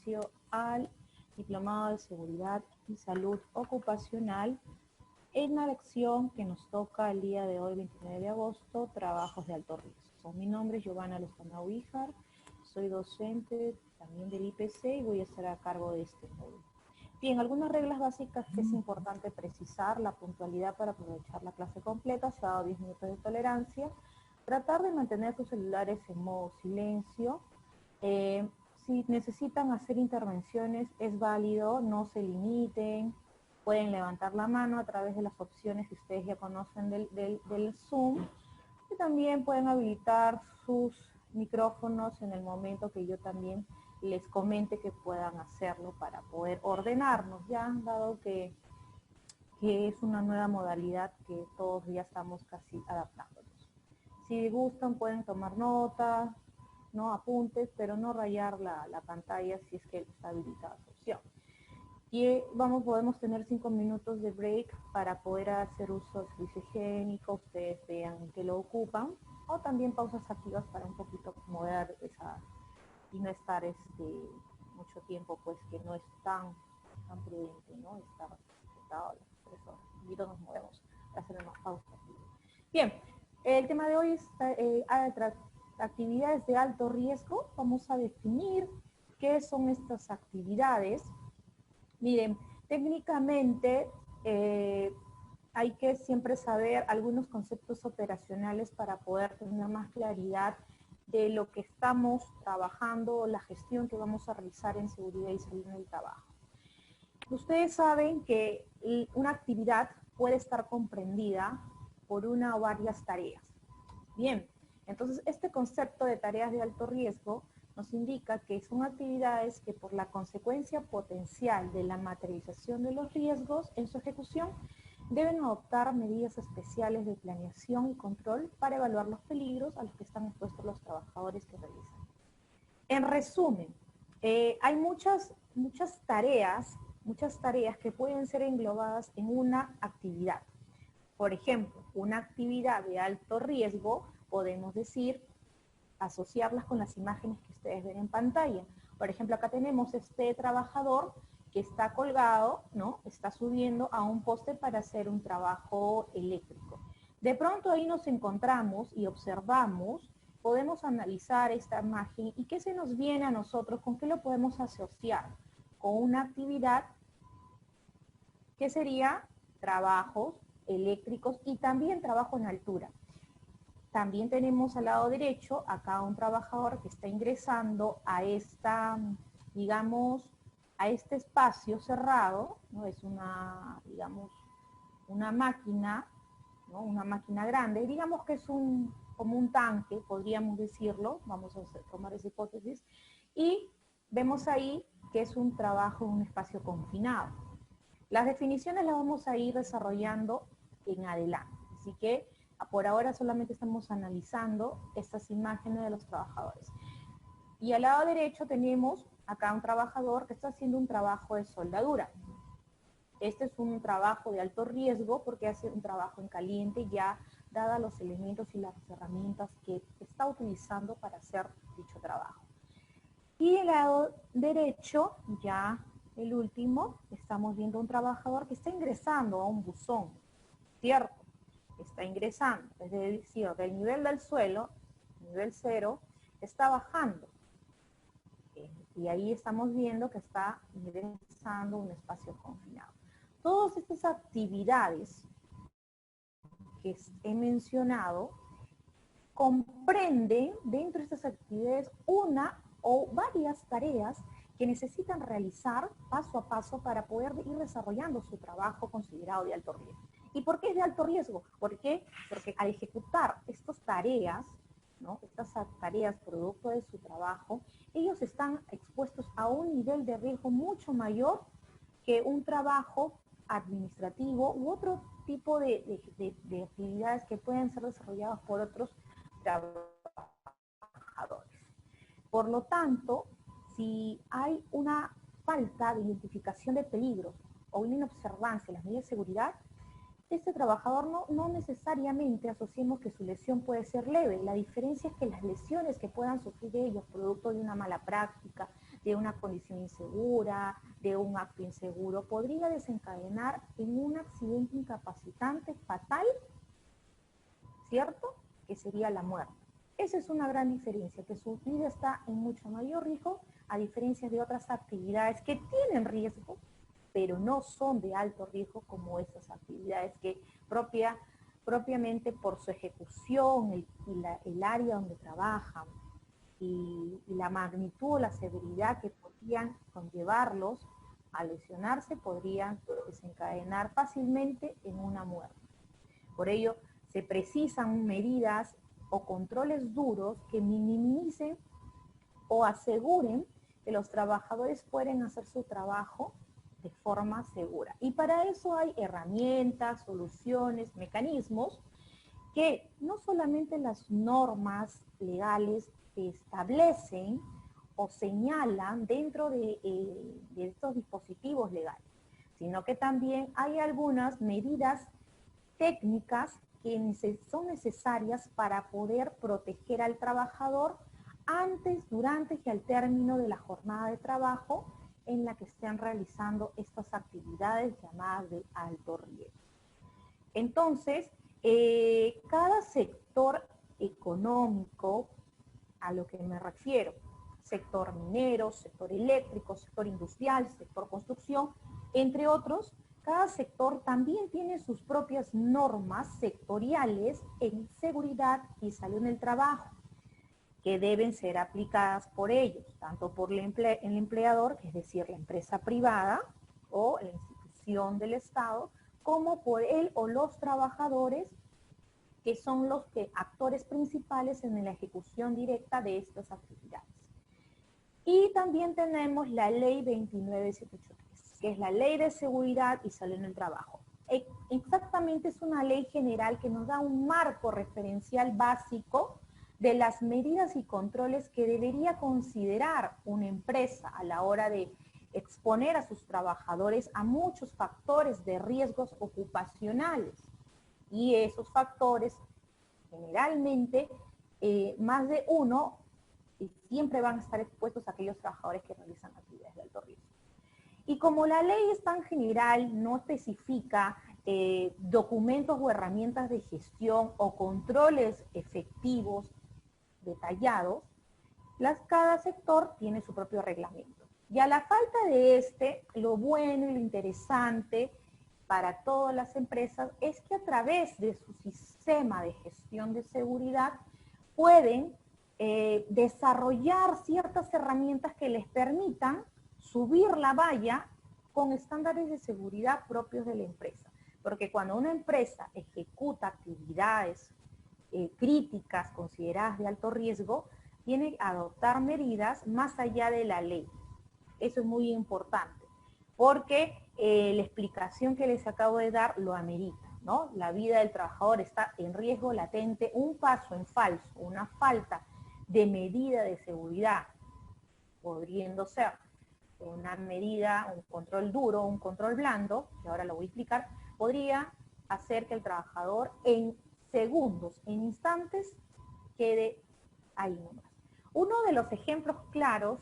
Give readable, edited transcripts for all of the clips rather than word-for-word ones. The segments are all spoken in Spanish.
inicio al Diplomado de Seguridad y Salud Ocupacional en la lección que nos toca el día de hoy, 29 de agosto, trabajos de alto riesgo. Mi nombre es Giovanna Lozano Ujíjar, soy docente también del IPC y voy a estar a cargo de este módulo. Bien, algunas reglas básicas que es importante precisar: la puntualidad para aprovechar la clase completa, se ha dado 10 minutos de tolerancia, tratar de mantener sus celulares en modo silencio. Si necesitan hacer intervenciones es válido, no se limiten, pueden levantar la mano a través de las opciones que ustedes ya conocen del Zoom, y también pueden habilitar sus micrófonos en el momento que yo también les comente que puedan hacerlo para poder ordenarnos, ya dado que es una nueva modalidad que todos ya estamos casi adaptándonos. Si gustan pueden tomar notas, ¿no? Apuntes, pero no rayar la pantalla si es que está habilitada esa opción. Y podemos tener 5 minutos de break para poder hacer uso del servicio higiénico, ustedes vean que lo ocupan, o también pausas activas para un poquito acomodar esa y no estar mucho tiempo, pues que no es tan prudente, ¿no? Estar sentado a las 3 horas. Y nos movemos para hacer una pausa activa. Bien, el tema de hoy es actividades de alto riesgo. Vamos a definir qué son estas actividades. Miren, técnicamente hay que siempre saber algunos conceptos operacionales para poder tener más claridad de lo que estamos trabajando, la gestión que vamos a realizar en seguridad y salud en el trabajo. Ustedes saben que una actividad puede estar comprendida por una o varias tareas. Bien, entonces este concepto de tareas de alto riesgo nos indica que son actividades que por la consecuencia potencial de la materialización de los riesgos en su ejecución deben adoptar medidas especiales de planeación y control para evaluar los peligros a los que están expuestos los trabajadores que realizan. En resumen, hay muchas tareas que pueden ser englobadas en una actividad. Por ejemplo, una actividad de alto riesgo, podemos decir, asociarlas con las imágenes que ustedes ven en pantalla. Por ejemplo, acá tenemos este trabajador que está colgado, ¿no? Está subiendo a un poste para hacer un trabajo eléctrico. De pronto ahí nos encontramos y observamos, podemos analizar esta imagen y qué se nos viene a nosotros, con qué lo podemos asociar, con una actividad que sería trabajos eléctricos y también trabajo en altura. También tenemos al lado derecho acá un trabajador que está ingresando a esta, digamos, a este espacio cerrado, ¿no? Es una, digamos, una máquina, ¿no? Una máquina grande, digamos que es como un tanque, podríamos decirlo, vamos a tomar esa hipótesis, y vemos ahí que es un trabajo en un espacio confinado. Las definiciones las vamos a ir desarrollando en adelante, así que por ahora solamente estamos analizando estas imágenes de los trabajadores. Y al lado derecho tenemos acá un trabajador que está haciendo un trabajo de soldadura. Este es un trabajo de alto riesgo porque hace un trabajo en caliente ya dada los elementos y las herramientas que está utilizando para hacer dicho trabajo. Y al lado derecho, ya el último, estamos viendo un trabajador que está ingresando a un buzón, ¿cierto? Está ingresando, es decir, del nivel del suelo, nivel 0, está bajando. Y ahí estamos viendo que está ingresando a un espacio confinado. Todas estas actividades que he mencionado comprenden dentro de estas actividades una o varias tareas que necesitan realizar paso a paso para poder ir desarrollando su trabajo considerado de alto riesgo. ¿Y por qué es de alto riesgo? ¿Por qué? Porque al ejecutar estas tareas, ¿no? Estas tareas producto de su trabajo, ellos están expuestos a un nivel de riesgo mucho mayor que un trabajo administrativo u otro tipo de actividades que pueden ser desarrolladas por otros trabajadores. Por lo tanto, si hay una falta de identificación de peligros o una inobservancia de las medidas de seguridad, este trabajador no necesariamente asociemos que su lesión puede ser leve. La diferencia es que las lesiones que puedan sufrir ellos producto de una mala práctica, de una condición insegura, de un acto inseguro, podría desencadenar en un accidente incapacitante fatal, ¿cierto? Que sería la muerte. Esa es una gran diferencia, que su vida está en mucho mayor riesgo, a diferencia de otras actividades que tienen riesgo, pero no son de alto riesgo como estas actividades que propiamente por su ejecución, el área donde trabajan y la magnitud o la severidad que podrían conllevarlos a lesionarse, podrían desencadenar fácilmente en una muerte. Por ello, se precisan medidas o controles duros que minimicen o aseguren que los trabajadores pueden hacer su trabajo de forma segura. Y para eso hay herramientas, soluciones, mecanismos que no solamente las normas legales establecen o señalan dentro de estos dispositivos legales, sino que también hay algunas medidas técnicas que son necesarias para poder proteger al trabajador antes, durante y al término de la jornada de trabajo en la que estén realizando estas actividades llamadas de alto riesgo. Entonces, cada sector económico, a lo que me refiero, sector minero, sector eléctrico, sector industrial, sector construcción, entre otros, cada sector también tiene sus propias normas sectoriales en seguridad y salud en el trabajo, que deben ser aplicadas por ellos, tanto por el empleador, es decir, la empresa privada o la institución del Estado, como por él o los trabajadores, que son los actores principales en la ejecución directa de estas actividades. Y también tenemos la Ley 29783, que es la Ley de Seguridad y Salud en el Trabajo. Exactamente es una ley general que nos da un marco referencial básico de las medidas y controles que debería considerar una empresa a la hora de exponer a sus trabajadores a muchos factores de riesgos ocupacionales. Y esos factores, generalmente, más de uno, siempre van a estar expuestos a aquellos trabajadores que realizan actividades de alto riesgo. Y como la ley es tan general, no especifica documentos o herramientas de gestión o controles efectivos detallados, cada sector tiene su propio reglamento. Y a la falta de lo bueno y lo interesante para todas las empresas es que a través de su sistema de gestión de seguridad pueden desarrollar ciertas herramientas que les permitan subir la valla con estándares de seguridad propios de la empresa. Porque cuando una empresa ejecuta actividades críticas consideradas de alto riesgo, tiene que adoptar medidas más allá de la ley. Eso es muy importante, porque la explicación que les acabo de dar lo amerita, ¿no? La vida del trabajador está en riesgo latente, un paso en falso, una falta de medida de seguridad, podriendo ser una medida, un control duro, un control blando, que ahora lo voy a explicar, podría hacer que el trabajador en segundos, en instantes, quede ahí nomás. Uno de los ejemplos claros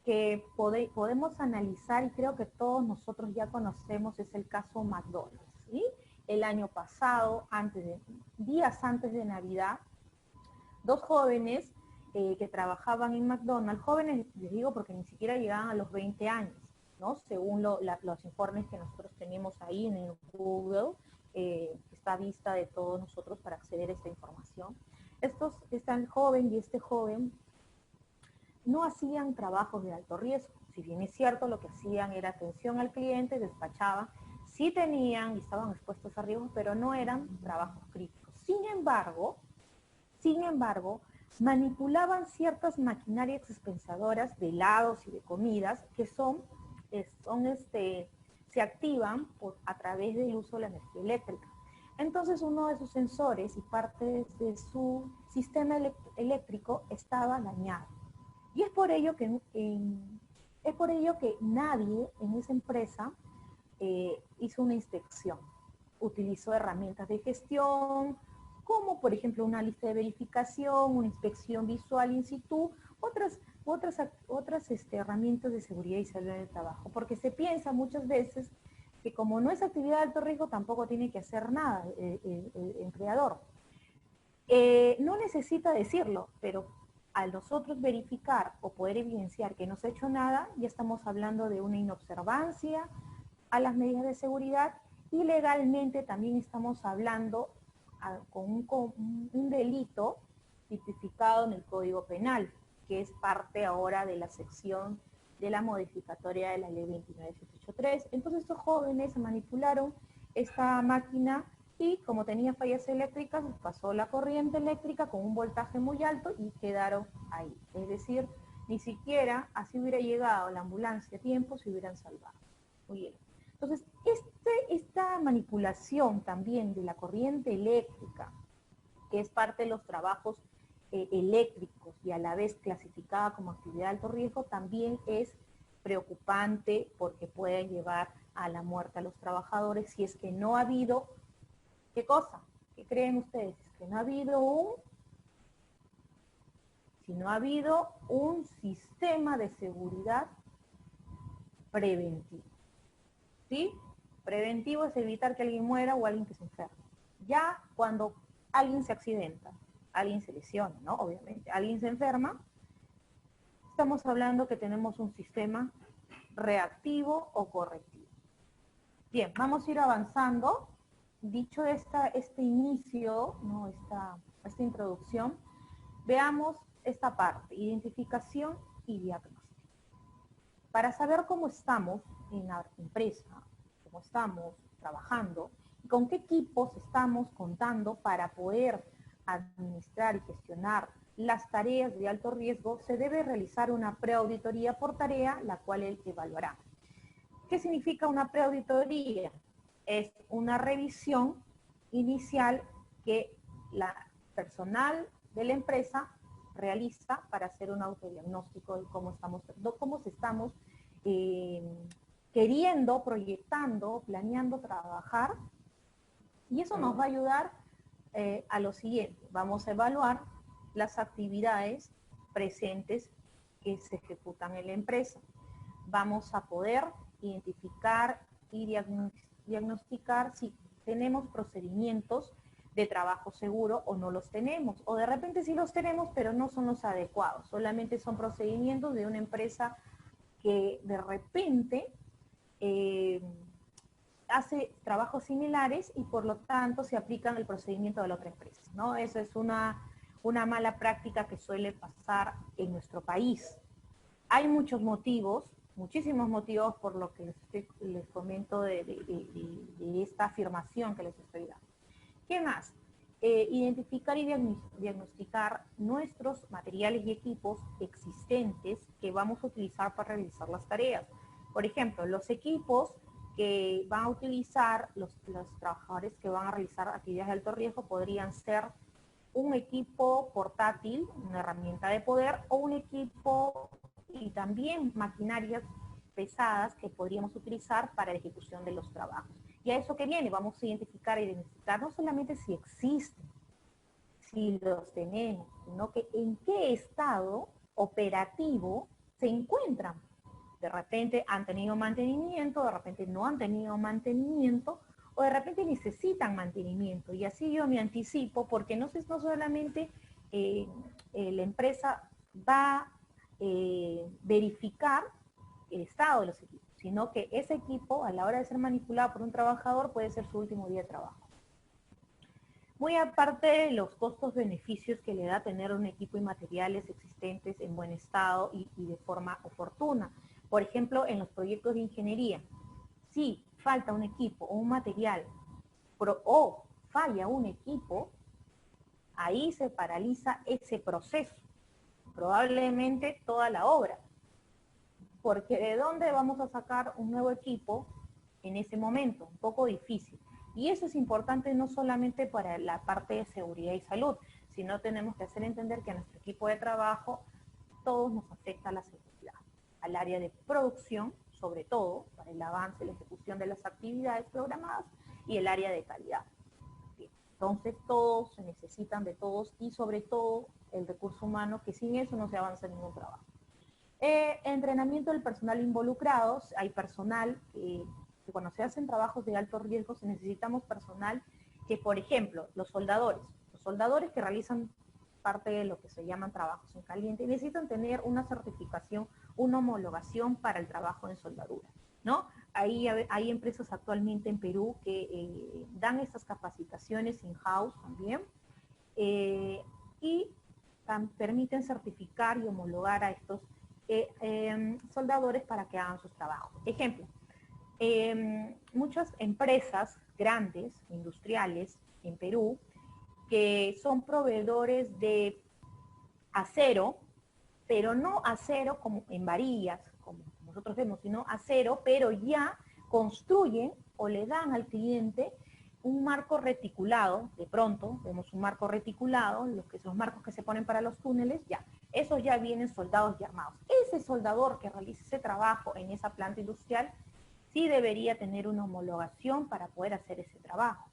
que podemos analizar, y creo que todos nosotros ya conocemos, es el caso McDonald's, ¿sí? El año pasado, días antes de Navidad, dos jóvenes que trabajaban en McDonald's, jóvenes les digo porque ni siquiera llegaban a los 20 años, ¿no? Según los informes que nosotros tenemos ahí en el Google, que está a vista de todos nosotros para acceder a esta información. Este joven y este joven no hacían trabajos de alto riesgo. Si bien es cierto, lo que hacían era atención al cliente, despachaban, sí tenían y estaban expuestos a riesgos, pero no eran trabajos críticos. Sin embargo, manipulaban ciertas maquinarias expensadoras de helados y de comidas que se activan a través del uso de la energía eléctrica. Entonces uno de sus sensores y parte de su sistema eléctrico estaba dañado. Y es por ello que nadie en esa empresa hizo una inspección. Utilizó herramientas de gestión, como por ejemplo una lista de verificación, una inspección visual in situ, otras otras herramientas de seguridad y salud en el trabajo, porque se piensa muchas veces que como no es actividad de alto riesgo, tampoco tiene que hacer nada el empleador. No necesita decirlo, pero al nosotros verificar o poder evidenciar que no se ha hecho nada, ya estamos hablando de una inobservancia a las medidas de seguridad y legalmente también estamos hablando con un delito tipificado en el Código Penal, que es parte ahora de la sección de la modificatoria de la ley 29783. Entonces estos jóvenes manipularon esta máquina y como tenía fallas eléctricas, pasó la corriente eléctrica con un voltaje muy alto y quedaron ahí. Es decir, ni siquiera así hubiera llegado la ambulancia a tiempo, se hubieran salvado. Muy bien. Entonces, esta manipulación también de la corriente eléctrica, que es parte de los trabajos eléctricos y a la vez clasificada como actividad de alto riesgo, también es preocupante porque puede llevar a la muerte a los trabajadores si es que no ha habido, ¿qué cosa? ¿Qué creen ustedes? Que no ha habido un sistema de seguridad preventivo. ¿Sí? Preventivo es evitar que alguien muera o alguien que se enferme. Ya cuando alguien se accidenta, alguien se lesiona, ¿no? Obviamente, alguien se enferma, estamos hablando que tenemos un sistema reactivo o correctivo. Bien, vamos a ir avanzando. Dicho este inicio, ¿no? esta introducción, veamos esta parte, identificación y diagnóstico. Para saber cómo estamos en la empresa, cómo estamos trabajando, y con qué equipos estamos contando para poder administrar y gestionar las tareas de alto riesgo, se debe realizar una preauditoría por tarea, la cual él evaluará. ¿Qué significa una preauditoría? Es una revisión inicial que la personal de la empresa realiza para hacer un autodiagnóstico de cómo estamos queriendo, proyectando, planeando trabajar. Y eso nos va a ayudar a lo siguiente. Vamos a evaluar las actividades presentes que se ejecutan en la empresa. Vamos a poder identificar y diagnosticar si tenemos procedimientos de trabajo seguro o no los tenemos. O de repente sí los tenemos, pero no son los adecuados. Solamente son procedimientos de una empresa que de repente hace trabajos similares y por lo tanto se aplican el procedimiento de la otra empresa, ¿no? Esa es una mala práctica que suele pasar en nuestro país. Hay muchos motivos, muchísimos motivos por lo que les comento de esta afirmación que les estoy dando. ¿Qué más? Identificar y diagnosticar nuestros materiales y equipos existentes que vamos a utilizar para realizar las tareas. Por ejemplo, los equipos que van a utilizar los trabajadores que van a realizar actividades de alto riesgo podrían ser un equipo portátil, una herramienta de poder, o un equipo y también maquinarias pesadas que podríamos utilizar para la ejecución de los trabajos. ¿Y a eso que viene? Vamos a identificar y identificar no solamente si existen, si los tenemos, sino que en qué estado operativo se encuentran. De repente han tenido mantenimiento, de repente no han tenido mantenimiento, o de repente necesitan mantenimiento. Y así yo me anticipo, porque no solamente la empresa va a verificar el estado de los equipos, sino que ese equipo, a la hora de ser manipulado por un trabajador, puede ser su último día de trabajo. Muy aparte de los costos-beneficios que le da tener un equipo y materiales existentes en buen estado y de forma oportuna. Por ejemplo, en los proyectos de ingeniería, si falta un equipo o un material o falla un equipo, ahí se paraliza ese proceso, probablemente toda la obra. Porque ¿de dónde vamos a sacar un nuevo equipo en ese momento? Un poco difícil. Y eso es importante no solamente para la parte de seguridad y salud, sino tenemos que hacer entender que a nuestro equipo de trabajo todos nos afecta la seguridad. Al área de producción, sobre todo, para el avance y la ejecución de las actividades programadas, y el área de calidad. Bien. Entonces todos se necesitan de todos y sobre todo el recurso humano, que sin eso no se avanza en ningún trabajo. Entrenamiento del personal involucrado. Hay personal que cuando se hacen trabajos de alto riesgo necesitamos personal que, por ejemplo, los soldadores que realizan parte de lo que se llaman trabajos en caliente, necesitan tener una certificación, una homologación para el trabajo en soldadura, ¿no? Hay empresas actualmente en Perú que dan estas capacitaciones in-house también, y permiten certificar y homologar a estos soldadores para que hagan sus trabajos. Ejemplo, muchas empresas grandes, industriales, en Perú, que son proveedores de acero, pero no acero como en varillas, como nosotros vemos, sino acero, pero ya construyen o le dan al cliente un marco reticulado. De pronto vemos un marco reticulado, los marcos que se ponen para los túneles, ya, esos ya vienen soldados y armados. Ese soldador que realice ese trabajo en esa planta industrial sí debería tener una homologación para poder hacer ese trabajo.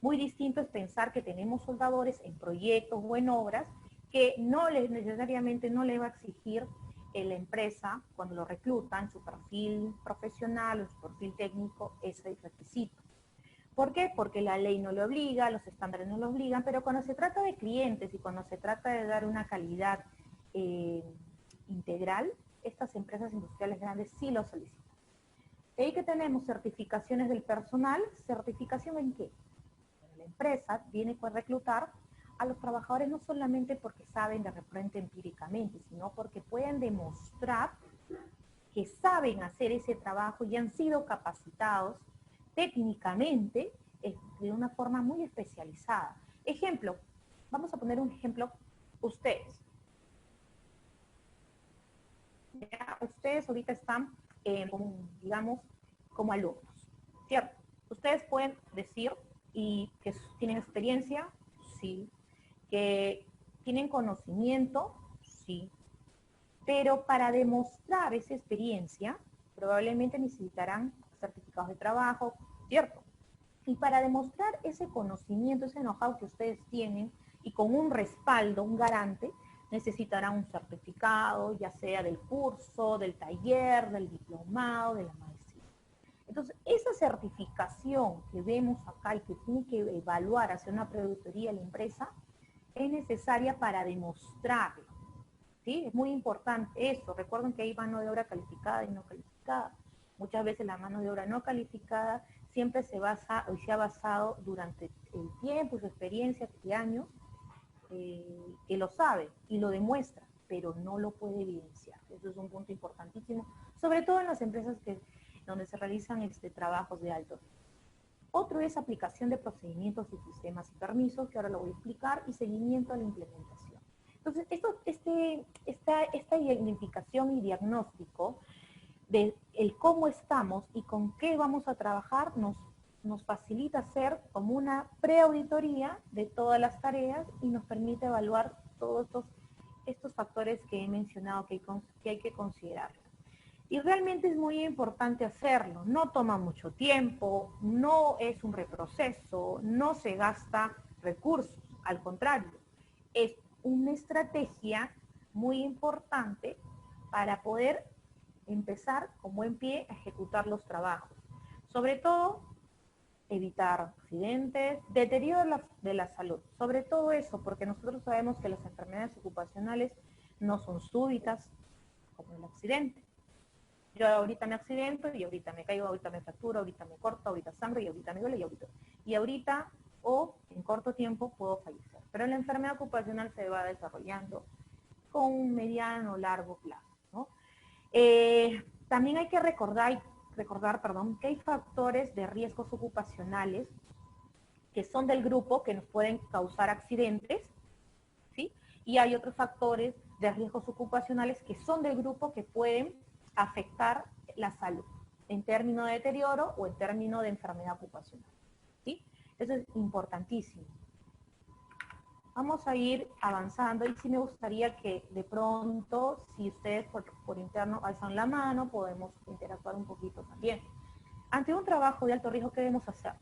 Muy distinto es pensar que tenemos soldadores en proyectos o en obras que necesariamente no le va a exigir la empresa cuando lo recluta en su perfil profesional o en su perfil técnico ese requisito. ¿Por qué? Porque la ley no lo obliga, los estándares no lo obligan, pero cuando se trata de clientes y cuando se trata de dar una calidad integral, estas empresas industriales grandes sí lo solicitan. De ahí que tenemos certificaciones del personal. ¿Certificación en qué? La empresa tiene que reclutar a los trabajadores no solamente porque saben de repente empíricamente, sino porque pueden demostrar que saben hacer ese trabajo y han sido capacitados técnicamente de una forma muy especializada. Ejemplo, vamos a poner un ejemplo, ustedes. ¿Ya? Ustedes ahorita están, digamos, como alumnos, ¿cierto? Ustedes pueden decir y que tienen experiencia, sí, que tienen conocimiento, sí, pero para demostrar esa experiencia probablemente necesitarán certificados de trabajo, ¿cierto? Y para demostrar ese conocimiento, ese know-how que ustedes tienen y con un respaldo, un garante, necesitarán un certificado, ya sea del curso, del taller, del diplomado, de la maestría. Entonces, esa certificación que vemos acá y que tiene que evaluar hacia una auditoría la empresa, es necesaria para demostrarlo. ¿Sí? Es muy importante eso. Recuerden que hay mano de obra calificada y no calificada. Muchas veces la mano de obra no calificada siempre se basa o se ha basado durante el tiempo y su experiencia de años, que lo sabe y lo demuestra, pero no lo puede evidenciar. Eso es un punto importantísimo, sobre todo en las empresas donde se realizan trabajos de alto riesgo. Otro es aplicación de procedimientos y sistemas y permisos, que ahora lo voy a explicar, y seguimiento a la implementación. Entonces, esta identificación y diagnóstico de el cómo estamos y con qué vamos a trabajar nos facilita hacer como una preauditoría de todas las tareas y nos permite evaluar todos estos factores que he mencionado que hay que considerar. Y realmente es muy importante hacerlo. No toma mucho tiempo, no es un reproceso, no se gasta recursos. Al contrario, es una estrategia muy importante para poder empezar con buen pie a ejecutar los trabajos. Sobre todo, evitar accidentes, deterioro de la salud. Sobre todo eso, porque nosotros sabemos que las enfermedades ocupacionales no son súbitas, como el accidente. Yo ahorita me accidento y ahorita me caigo, ahorita me fracturo, ahorita me corto, ahorita sangro y ahorita me duele y ahorita o en corto tiempo puedo fallecer. Pero la enfermedad ocupacional se va desarrollando con un mediano o largo plazo, ¿no? También hay que recordar, que hay factores de riesgos ocupacionales que son del grupo que nos pueden causar accidentes, ¿sí? Y hay otros factores de riesgos ocupacionales que son del grupo que pueden afectar la salud en términos de deterioro o en términos de enfermedad ocupacional, ¿sí? Eso es importantísimo. Vamos a ir avanzando y sí me gustaría que de pronto, si ustedes por interno alzan la mano, podemos interactuar un poquito también. Ante un trabajo de alto riesgo, ¿qué debemos hacer?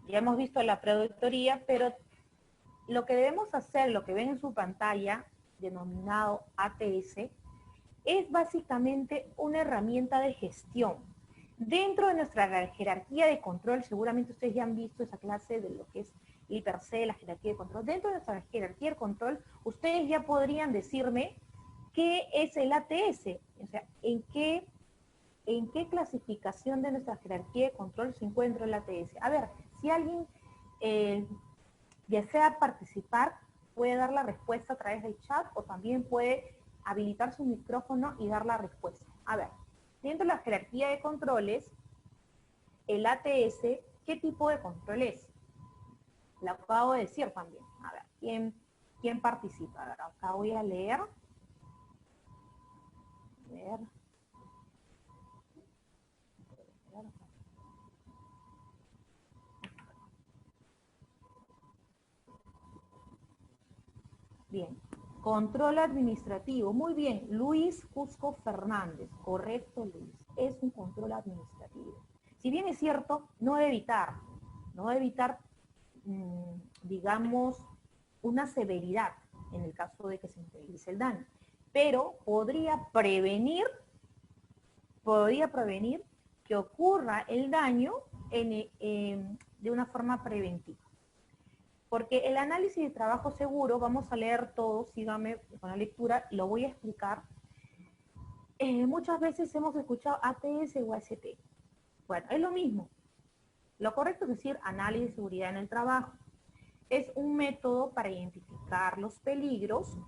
Ya hemos visto la preauditoría, pero lo que debemos hacer, lo que ven en su pantalla, denominado ATS, es básicamente una herramienta de gestión. Dentro de nuestra jerarquía de control, seguramente ustedes ya han visto esa clase de lo que es el per se, la jerarquía de control. Dentro de nuestra jerarquía de control, ustedes ya podrían decirme qué es el ATS, o sea, en qué clasificación de nuestra jerarquía de control se encuentra el ATS. A ver, si alguien desea participar, puede dar la respuesta a través del chat o también puede habilitar su micrófono y dar la respuesta. A ver, dentro de la jerarquía de controles, el ATS, ¿qué tipo de control es? Lo acabo de decir también. A ver, ¿quién participa? A ver, acá voy a leer. A ver. Bien. Control administrativo. Muy bien. Luis Cusco Fernández. Correcto, Luis. Es un control administrativo. Si bien es cierto, no debe evitar, digamos, una severidad en el caso de que se materialice el daño, pero podría prevenir que ocurra el daño de una forma preventiva. Porque el análisis de trabajo seguro, vamos a leer todo, síganme con la lectura, lo voy a explicar. Muchas veces hemos escuchado ATS o AST. Bueno, es lo mismo. Lo correcto es decir análisis de seguridad en el trabajo. Es un método para identificar los peligros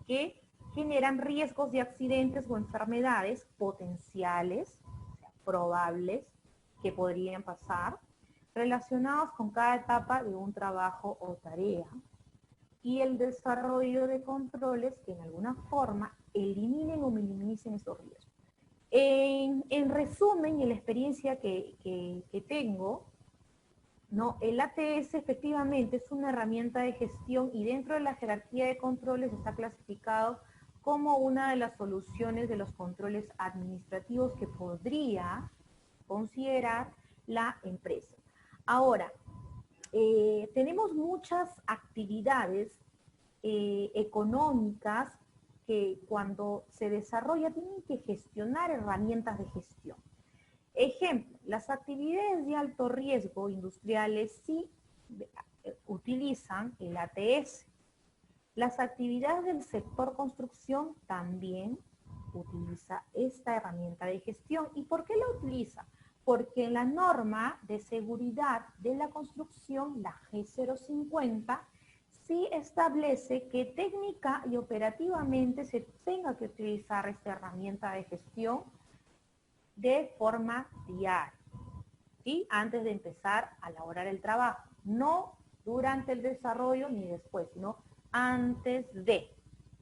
que generan riesgos de accidentes o enfermedades potenciales, o sea, probables, que podrían pasar, relacionados con cada etapa de un trabajo o tarea, y el desarrollo de controles que en alguna forma eliminen o minimicen esos riesgos. En resumen, y en la experiencia que tengo, ¿no? El ATS efectivamente es una herramienta de gestión y dentro de la jerarquía de controles está clasificado como una de las soluciones de los controles administrativos que podría considerar la empresa. Ahora, tenemos muchas actividades económicas que cuando se desarrolla tienen que gestionar herramientas de gestión. Ejemplo, las actividades de alto riesgo industriales sí utilizan el ATS. Las actividades del sector construcción también utiliza esta herramienta de gestión. ¿Y por qué la utiliza? Porque la norma de seguridad de la construcción, la G050, sí establece que técnica y operativamente se tenga que utilizar esta herramienta de gestión de forma diaria, ¿sí? Antes de empezar a elaborar el trabajo. No durante el desarrollo ni después, sino antes de,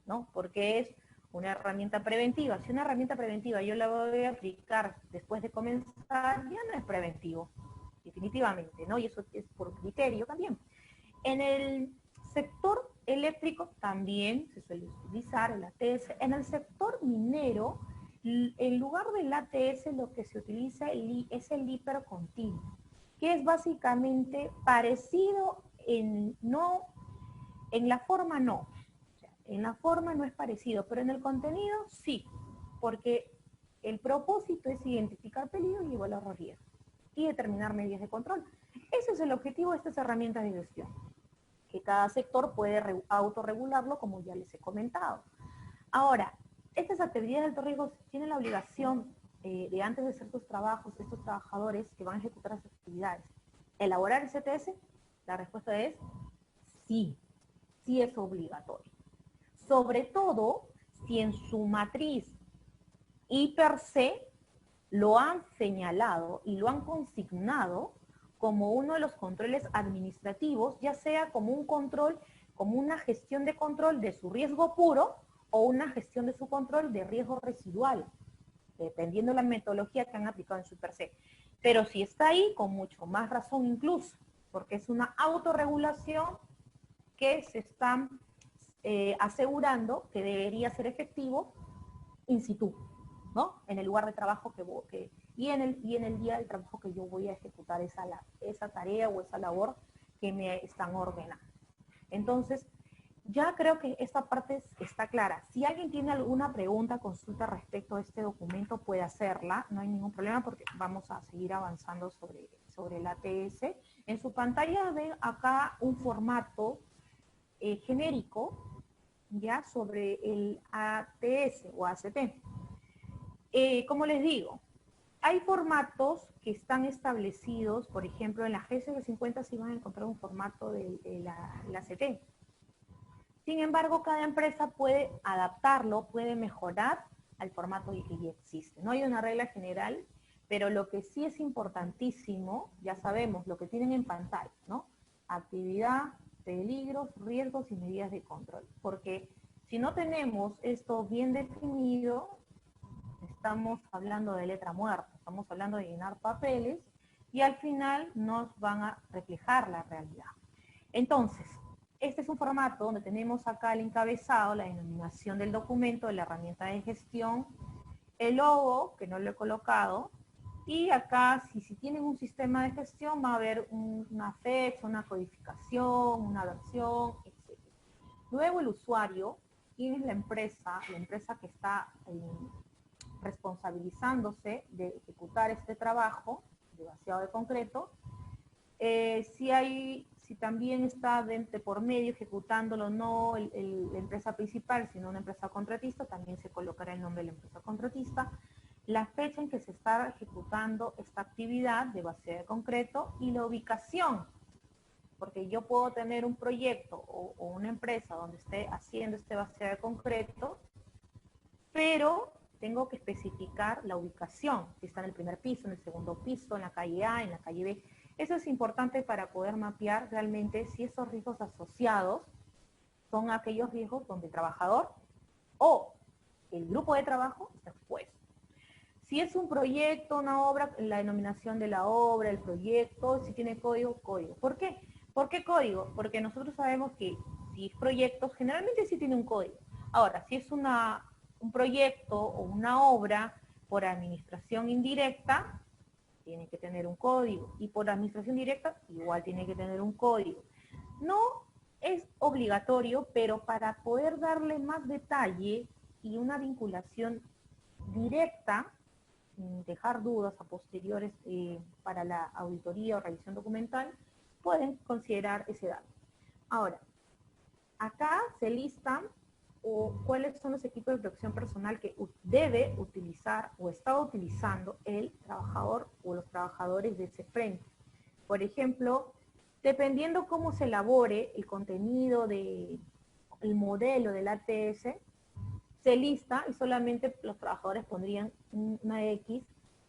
¿no? Porque es una herramienta preventiva. Si una herramienta preventiva yo la voy a aplicar después de comenzar, ya no es preventivo, definitivamente, ¿no? Y eso es por criterio también. En el sector eléctrico también se suele utilizar el ATS. En el sector minero, en lugar del ATS lo que se utiliza es el hipercontinuo, que es básicamente parecido en la forma no. O sea, en la forma no es parecido, pero en el contenido sí, porque el propósito es identificar peligros y evaluar los riesgos y determinar medidas de control. Ese es el objetivo de estas herramientas de gestión, que cada sector puede autorregularlo, como ya les he comentado. Ahora, estas actividades de alto riesgo tienen la obligación de antes de hacer sus trabajos, estos trabajadores que van a ejecutar las actividades, elaborar el CTS. La respuesta es sí, sí es obligatorio. Sobre todo si en su matriz y per se lo han señalado y lo han consignado como uno de los controles administrativos, ya sea como un control, como una gestión de control de su riesgo puro o una gestión de su control de riesgo residual, dependiendo de la metodología que han aplicado en su per se. Pero si está ahí, con mucho más razón incluso, porque es una autorregulación que se está asegurando que debería ser efectivo in situ, ¿no? En el lugar de trabajo y en el día del trabajo que yo voy a ejecutar esa tarea o esa labor que me están ordenando. Entonces, Ya creo que esta parte está clara. Si alguien tiene alguna pregunta, consulta respecto a este documento, puede hacerla. No hay ningún problema porque vamos a seguir avanzando sobre el ATS. En su pantalla ven acá un formato genérico, ya, sobre el ATS o ACT. Como les digo, hay formatos que están establecidos, por ejemplo, en la GSB50 sí van a encontrar un formato de la ACT. Sin embargo, cada empresa puede adaptarlo, puede mejorar al formato que ya existe. No hay una regla general, pero lo que sí es importantísimo, ya sabemos, lo que tienen en pantalla, ¿no? Actividad, peligros, riesgos y medidas de control. Porque si no tenemos esto bien definido, estamos hablando de letra muerta, estamos hablando de llenar papeles y al final nos van a reflejar la realidad. Entonces, este es un formato donde tenemos acá el encabezado, la denominación del documento, de la herramienta de gestión, el logo, que no lo he colocado, y acá, si tienen un sistema de gestión, va a haber una fecha, una codificación, una versión, etc. Luego el usuario, ¿quién es la empresa? La empresa que está responsabilizándose de ejecutar este trabajo de vaciado de concreto. Si también está de por medio ejecutándolo no la empresa principal, sino una empresa contratista, también se colocará el nombre de la empresa contratista, la fecha en que se está ejecutando esta actividad de vaciado de concreto y la ubicación, porque yo puedo tener un proyecto o una empresa donde esté haciendo este vaciado de concreto, pero tengo que especificar la ubicación, si está en el primer piso, en el segundo piso, en la calle A, en la calle B. Eso es importante para poder mapear realmente si esos riesgos asociados son aquellos riesgos donde el trabajador o el grupo de trabajo está expuesto. Si es un proyecto, una obra, la denominación de la obra, el proyecto, si tiene código, código. ¿Por qué? ¿Por qué código? Porque nosotros sabemos que si es proyecto, generalmente sí tiene un código. Ahora, si es un proyecto o una obra por administración indirecta, tiene que tener un código. Y por administración directa, igual tiene que tener un código. No es obligatorio, pero para poder darle más detalle y una vinculación directa, dejar dudas a posteriores para la auditoría o revisión documental, pueden considerar ese dato. Ahora, acá se listan cuáles son los equipos de protección personal que debe utilizar o está utilizando el trabajador o los trabajadores de ese frente. Por ejemplo, dependiendo cómo se elabore el contenido del modelo del ATS, se lista y solamente los trabajadores pondrían una X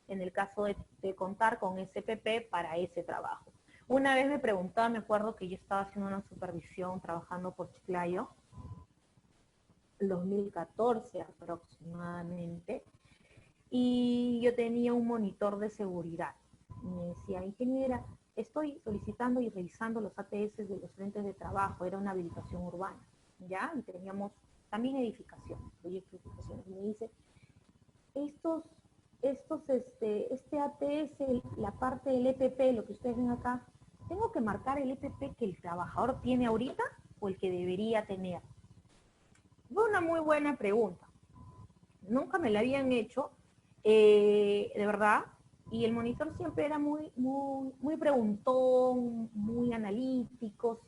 en el caso de contar con SPP para ese trabajo. Una vez me preguntaba, me acuerdo que yo estaba haciendo una supervisión trabajando por Chiclayo, el 2014 aproximadamente, y yo tenía un monitor de seguridad. Y me decía, ingeniera, estoy solicitando y revisando los ATS de los frentes de trabajo, era una habilitación urbana, ¿ya? Y teníamos también edificación, proyectos de edificación. Y me dice, este ATS, la parte del EPP, lo que ustedes ven acá, ¿tengo que marcar el EPP que el trabajador tiene ahorita o el que debería tener? Fue una muy buena pregunta. Nunca me la habían hecho, de verdad, y el monitor siempre era muy preguntón, muy analítico,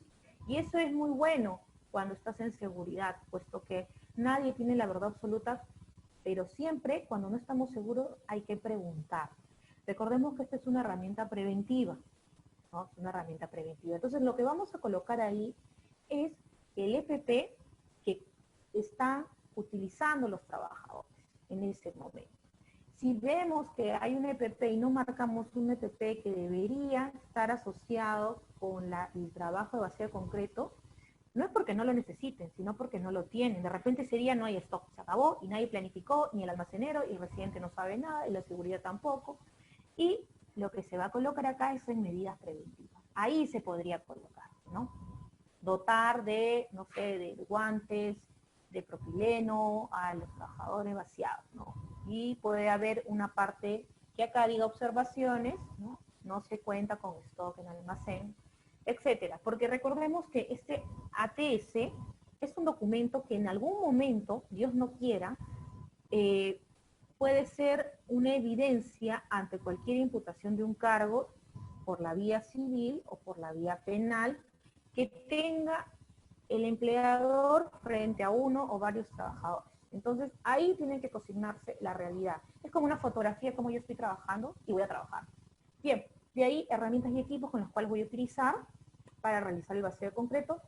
y eso es muy bueno cuando estás en seguridad, puesto que nadie tiene la verdad absoluta, pero siempre cuando no estamos seguros hay que preguntar. Recordemos que esta es una herramienta preventiva, ¿no? Es una herramienta preventiva. Entonces lo que vamos a colocar ahí es el EPP que están utilizando los trabajadores en ese momento. Si vemos que hay un EPP y no marcamos un EPP que debería estar asociado con el trabajo de vacío concreto, no es porque no lo necesiten, sino porque no lo tienen. De repente ese día no hay stock, se acabó y nadie planificó, ni el almacenero, y el residente no sabe nada, y la seguridad tampoco. Y lo que se va a colocar acá es en medidas preventivas. Ahí se podría colocar, ¿no? Dotar de, no sé, de guantes, de propileno a los trabajadores vaciados, ¿no? Y puede haber una parte que acá diga observaciones, ¿no? No se cuenta con stock en almacén, etcétera. Porque recordemos que este ATS es un documento que en algún momento, Dios no quiera, puede ser una evidencia ante cualquier imputación de un cargo por la vía civil o por la vía penal que tenga el empleador frente a uno o varios trabajadores. Entonces, ahí tiene que consignarse la realidad. Es como una fotografía como yo estoy trabajando y voy a trabajar. Bien, de ahí herramientas y equipos con los cuales voy a utilizar para realizar el vacío concreto.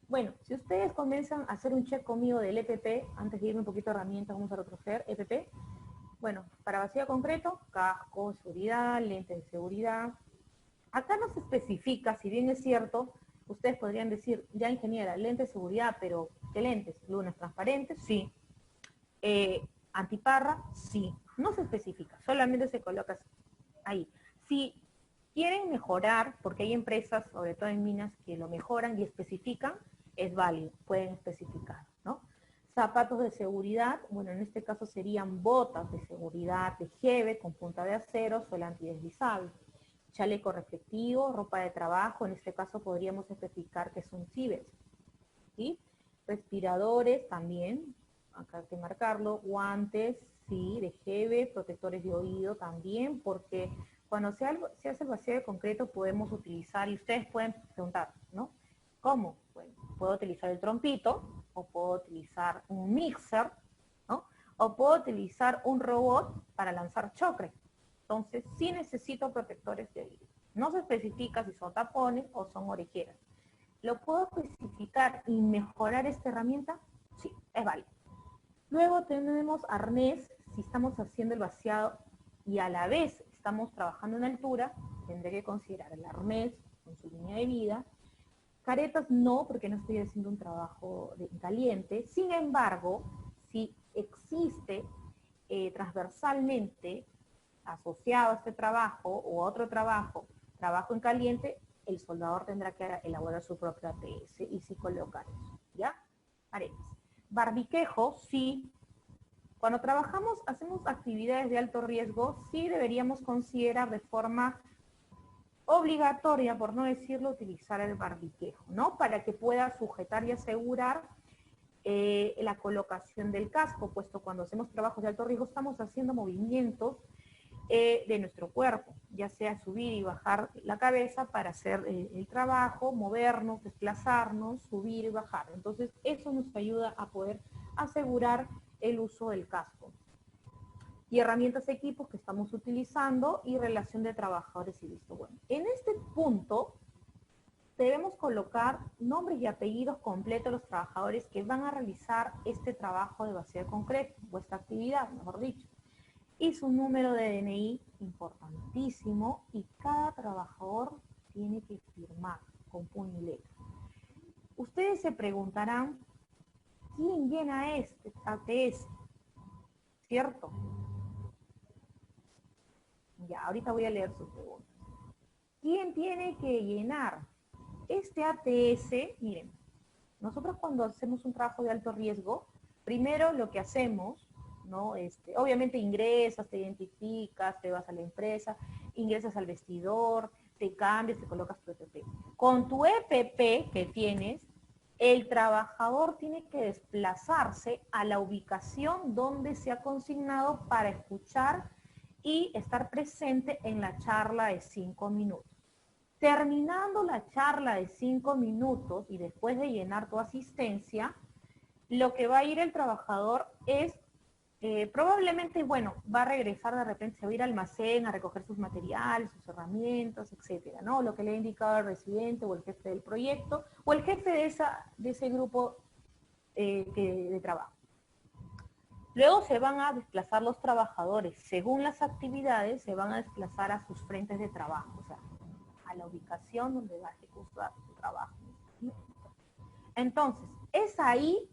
Bueno, si ustedes comienzan a hacer un check conmigo del EPP, antes de irme un poquito de herramientas, vamos a retroceder, EPP. Bueno, para vacío concreto, casco, seguridad, lentes de seguridad. Acá no se especifica, si bien es cierto, ustedes podrían decir, ya ingeniera, lentes de seguridad, pero ¿qué lentes? ¿Lunas transparentes? Sí. ¿Antiparra? Sí. No se especifica, solamente se coloca ahí. Si quieren mejorar, porque hay empresas, sobre todo en minas, que lo mejoran y especifican, es válido, pueden especificar, ¿no? Zapatos de seguridad, bueno, en este caso serían botas de seguridad de Geve con punta de acero, suela antideslizable. Chaleco reflectivo, ropa de trabajo, en este caso podríamos especificar que son cibers, ¿sí? Respiradores también, acá hay que marcarlo, guantes, sí, de Geve, protectores de oído también, porque cuando se hace el vacío de concreto podemos utilizar, y ustedes pueden preguntar, ¿no? ¿Cómo? Bueno, puedo utilizar el trompito, o puedo utilizar un mixer, ¿no? O puedo utilizar un robot para lanzar chocre. Entonces, sí necesito protectores de oído. No se especifica si son tapones o son orejeras. ¿Lo puedo especificar y mejorar esta herramienta? Sí, es válido. Luego tenemos arnés, si estamos haciendo el vaciado y a la vez estamos trabajando en altura, tendré que considerar el arnés con su línea de vida. Caretas no, porque no estoy haciendo un trabajo caliente. Sin embargo, si existe transversalmente asociado a este trabajo o a otro trabajo, trabajo en caliente, el soldador tendrá que elaborar su propio ATS y sí colocar eso, ¿ya? Haremos. Barbiquejo, sí. Cuando trabajamos, hacemos actividades de alto riesgo, sí deberíamos considerar de forma obligatoria, por no decirlo, utilizar el barbiquejo, ¿no? Para que pueda sujetar y asegurar la colocación del casco, puesto cuando hacemos trabajos de alto riesgo estamos haciendo movimientos de nuestro cuerpo, ya sea subir y bajar la cabeza para hacer el trabajo, movernos, desplazarnos, subir y bajar. Entonces, eso nos ayuda a poder asegurar el uso del casco. Y herramientas, equipos que estamos utilizando y relación de trabajadores y visto bueno. En este punto, debemos colocar nombres y apellidos completos de los trabajadores que van a realizar este trabajo de vacío concreto, o esta actividad, mejor dicho. Y su número de DNI, importantísimo, y cada trabajador tiene que firmar con puño y letra. Ustedes se preguntarán, ¿quién llena este ATS? ¿Cierto? Ya, ahorita voy a leer sus preguntas. ¿Quién tiene que llenar este ATS? Miren, nosotros cuando hacemos un trabajo de alto riesgo, primero lo que hacemos, ¿no? Obviamente ingresas, te identificas, te vas a la empresa, ingresas al vestidor, te cambias, te colocas tu EPP. Con tu EPP que tienes, el trabajador tiene que desplazarse a la ubicación donde se ha consignado para escuchar y estar presente en la charla de 5 minutos. Terminando la charla de 5 minutos y después de llenar tu asistencia, lo que va a ir el trabajador es, probablemente, bueno, va a regresar de repente, se va a ir al almacén a recoger sus materiales, sus herramientas, etcétera, ¿no? Lo que le ha indicado el residente o el jefe del proyecto o el jefe de ese grupo de trabajo. Luego se van a desplazar los trabajadores, según las actividades, se van a desplazar a sus frentes de trabajo, o sea, a la ubicación donde va a ejecutar su trabajo. Entonces, es ahí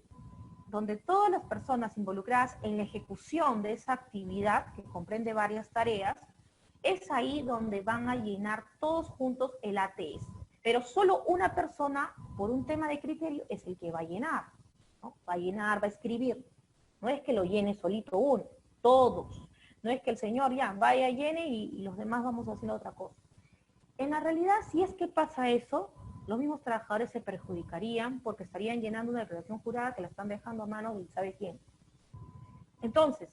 donde todas las personas involucradas en la ejecución de esa actividad, que comprende varias tareas, es ahí donde van a llenar todos juntos el ATS. Pero solo una persona, por un tema de criterio, es el que va a llenar, ¿no? Va a llenar, va a escribir. No es que lo llene solito uno, todos. No es que el señor ya vaya, llene y los demás vamos haciendo otra cosa. En la realidad, si es que pasa eso, los mismos trabajadores se perjudicarían porque estarían llenando una declaración jurada que la están dejando a manos de sabe quién. Entonces,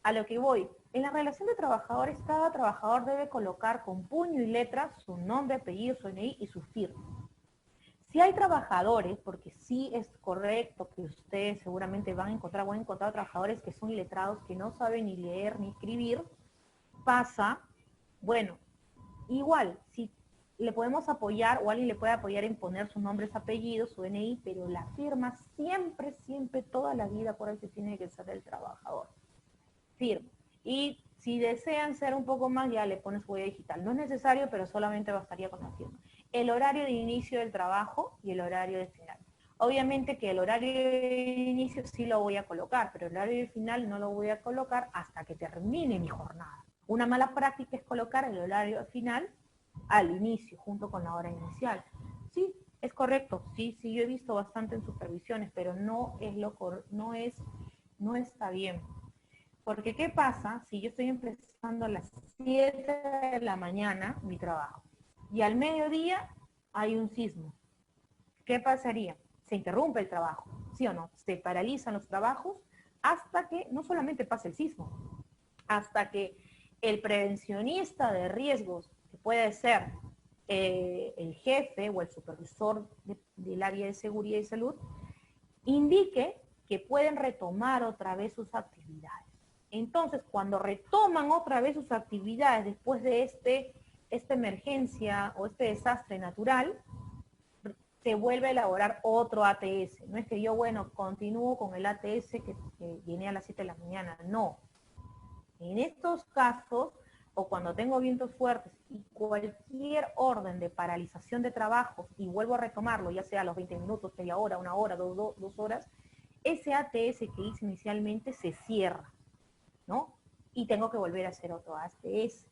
a lo que voy, en la relación de trabajadores, cada trabajador debe colocar con puño y letra su nombre, apellido, su DNI y su firma. Si hay trabajadores, porque sí es correcto que ustedes seguramente van a encontrar trabajadores que son iletrados, que no saben ni leer ni escribir, pasa, bueno, igual, si le podemos apoyar o alguien le puede apoyar en poner su nombre, su apellido, su DNI, pero la firma siempre, siempre, toda la vida, por eso tiene que ser del trabajador. Firma. Y si desean ser un poco más, ya le pones huella digital. No es necesario, pero solamente bastaría con la firma. El horario de inicio del trabajo y el horario de final. Obviamente que el horario de inicio sí lo voy a colocar, pero el horario de final no lo voy a colocar hasta que termine mi jornada. Una mala práctica es colocar el horario final al inicio, junto con la hora inicial. Sí, es correcto, sí, yo he visto bastante en supervisiones, pero no está bien. Porque ¿qué pasa si yo estoy empezando a las 7 de la mañana mi trabajo y al mediodía hay un sismo? ¿Qué pasaría? Se interrumpe el trabajo, ¿sí o no? Se paralizan los trabajos hasta que no solamente pase el sismo, hasta que el prevencionista de riesgos, que puede ser el jefe o el supervisor del área de seguridad y salud, indique que pueden retomar otra vez sus actividades. Entonces, cuando retoman otra vez sus actividades después de esta emergencia o este desastre natural, se vuelve a elaborar otro ATS. No es que yo, bueno, continúo con el ATS que viene a las 7 de la mañana. No. En estos casos, o cuando tengo vientos fuertes y cualquier orden de paralización de trabajo y vuelvo a retomarlo, ya sea a los 20 minutos, media hora, una hora, dos horas, ese ATS que hice inicialmente se cierra, ¿no? Y tengo que volver a hacer otro ATS.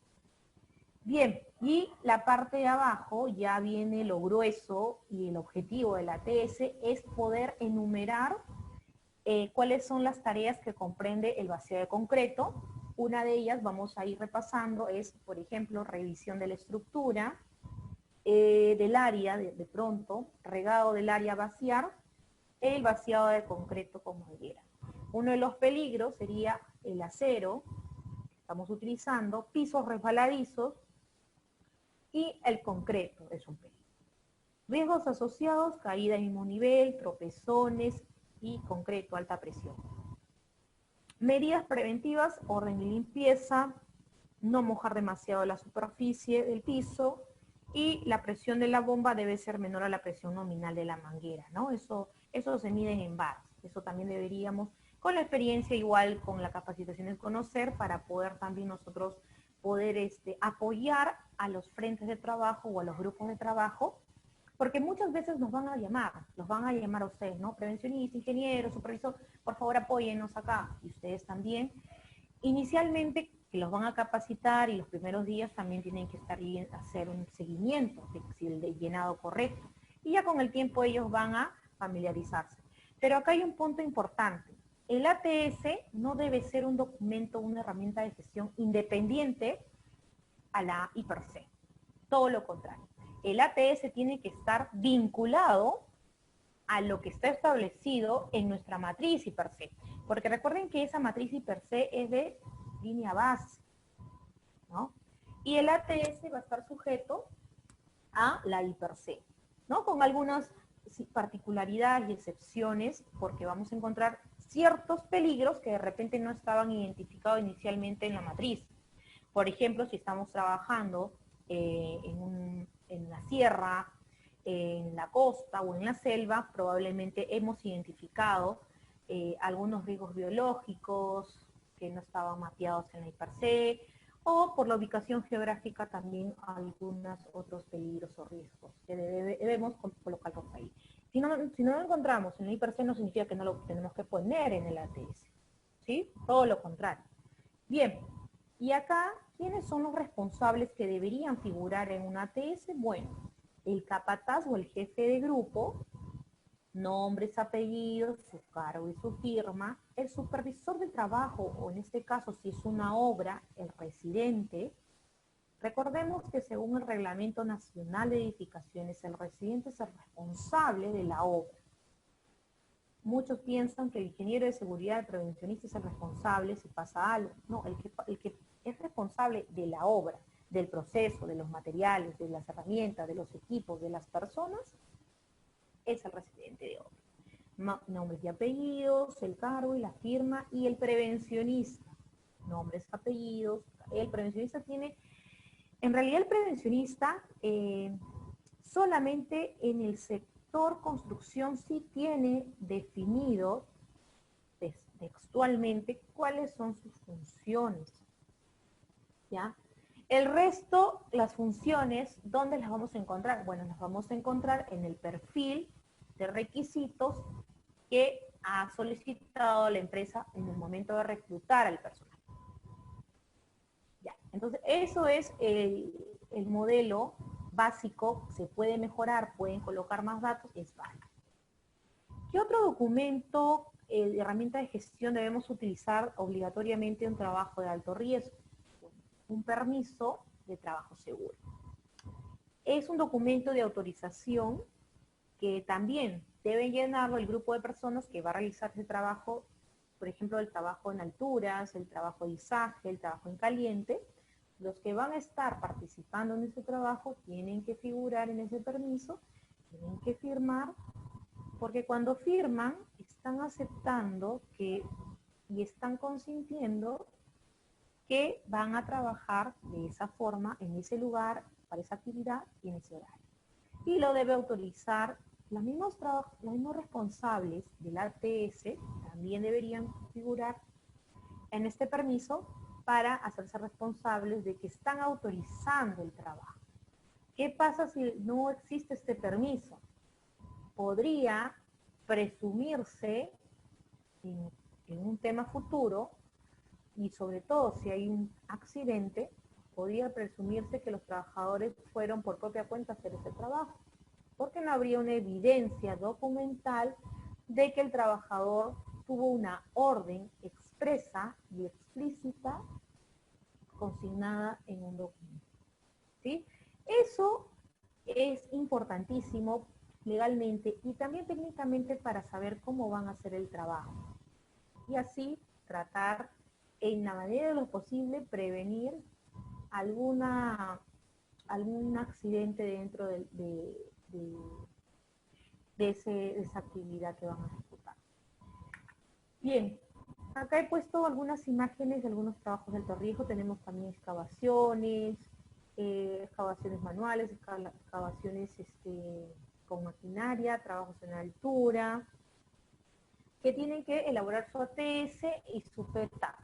Bien, y la parte de abajo ya viene lo grueso y el objetivo del ATS es poder enumerar cuáles son las tareas que comprende el vacío de concreto. Una de ellas, vamos a ir repasando, es, por ejemplo, revisión de la estructura del área, de pronto, regado del área a vaciar, el vaciado de concreto con madera. Uno de los peligros sería el acero, que estamos utilizando, pisos resbaladizos, y el concreto es un peligro. Riesgos asociados, caída en mismo nivel, tropezones y concreto, alta presión. Medidas preventivas, orden y limpieza, no mojar demasiado la superficie del piso y la presión de la bomba debe ser menor a la presión nominal de la manguera, ¿no? Eso se mide en bars. Eso también deberíamos, con la experiencia igual, con la capacitación de conocer, para poder también nosotros poder apoyar a los frentes de trabajo o a los grupos de trabajo, porque muchas veces los van a llamar a ustedes, ¿no? Prevencionista, ingeniero, supervisor, por favor apóyennos acá, y ustedes también. Inicialmente, que los van a capacitar y los primeros días también tienen que hacer un seguimiento del llenado correcto. Y ya con el tiempo ellos van a familiarizarse. Pero acá hay un punto importante. El ATS no debe ser un documento, una herramienta de gestión independiente a la I/C. Todo lo contrario. El ATS tiene que estar vinculado a lo que está establecido en nuestra matriz I/C. Porque recuerden que esa matriz I/C es de línea base, ¿no? Y el ATS va a estar sujeto a la I/C, ¿no? Con algunas particularidades y excepciones, porque vamos a encontrar ciertos peligros que de repente no estaban identificados inicialmente en la matriz. Por ejemplo, si estamos trabajando en la sierra, en la costa o en la selva, probablemente hemos identificado algunos riesgos biológicos que no estaban mapeados en la I/C, o por la ubicación geográfica también algunos otros peligros o riesgos que debemos colocarlos ahí. Si no lo encontramos en la I/C, no significa que no lo tenemos que poner en el ATS, ¿sí? Todo lo contrario. Bien, y acá, ¿quiénes son los responsables que deberían figurar en un ATS? Bueno, el capataz o el jefe de grupo, nombres, apellidos, su cargo y su firma, el supervisor de trabajo, o en este caso, si es una obra, el residente, Recordemos que según el Reglamento Nacional de Edificaciones, el residente es el responsable de la obra. Muchos piensan que el ingeniero de seguridad, el prevencionista, es el responsable si pasa algo. No, el que es responsable de la obra, del proceso, de los materiales, de las herramientas, de los equipos, de las personas, es el residente de obra. Nombres y apellidos, el cargo y la firma, y el prevencionista. Nombres, apellidos. El prevencionista tiene, en realidad el prevencionista solamente en el sector construcción sí tiene definido textualmente cuáles son sus funciones, ¿ya? El resto, las funciones, ¿dónde las vamos a encontrar? Bueno, las vamos a encontrar en el perfil de requisitos que ha solicitado la empresa en el momento de reclutar al personal. Ya, entonces eso es el modelo básico, se puede mejorar, pueden colocar más datos, es válido. ¿Qué otro documento, herramienta de gestión debemos utilizar obligatoriamente en un trabajo de alto riesgo? Un permiso de trabajo seguro. Es un documento de autorización que también debe llenarlo el grupo de personas que va a realizar ese trabajo, por ejemplo, el trabajo en alturas, el trabajo de izaje, el trabajo en caliente. Los que van a estar participando en ese trabajo tienen que figurar en ese permiso, tienen que firmar, porque cuando firman están aceptando que y están consintiendo que van a trabajar de esa forma, en ese lugar, para esa actividad y en ese horario. Y lo debe autorizar los mismos responsables del ATS, también deberían figurar en este permiso para hacerse responsables de que están autorizando el trabajo. ¿Qué pasa si no existe este permiso? Podría presumirse en un tema futuro, y sobre todo si hay un accidente, podría presumirse que los trabajadores fueron por propia cuenta a hacer ese trabajo, porque no habría una evidencia documental de que el trabajador tuvo una orden expresa y explícita consignada en un documento, ¿sí? Eso es importantísimo legalmente y también técnicamente para saber cómo van a hacer el trabajo. Y así tratar en la medida de lo posible prevenir algún accidente dentro de esa actividad que van a ejecutar. Bien, acá he puesto algunas imágenes de algunos trabajos de alto riesgo. Tenemos también excavaciones manuales, excavaciones con maquinaria, trabajos en altura, que tienen que elaborar su ATS y su PETA.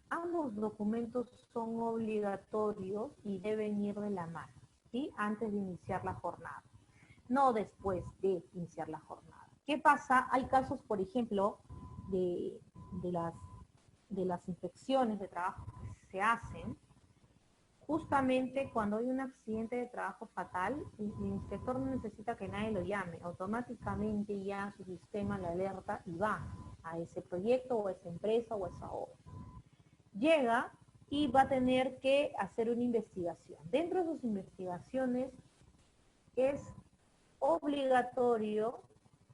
Ambos documentos son obligatorios y deben ir de la mano, ¿sí? Antes de iniciar la jornada, no después de iniciar la jornada. ¿Qué pasa? Hay casos, por ejemplo, de las inspecciones de trabajo que se hacen justamente cuando hay un accidente de trabajo fatal. El inspector no necesita que nadie lo llame, automáticamente ya su sistema le alerta y va a ese proyecto o a esa empresa o a esa obra. Llega y va a tener que hacer una investigación. Dentro de sus investigaciones es obligatorio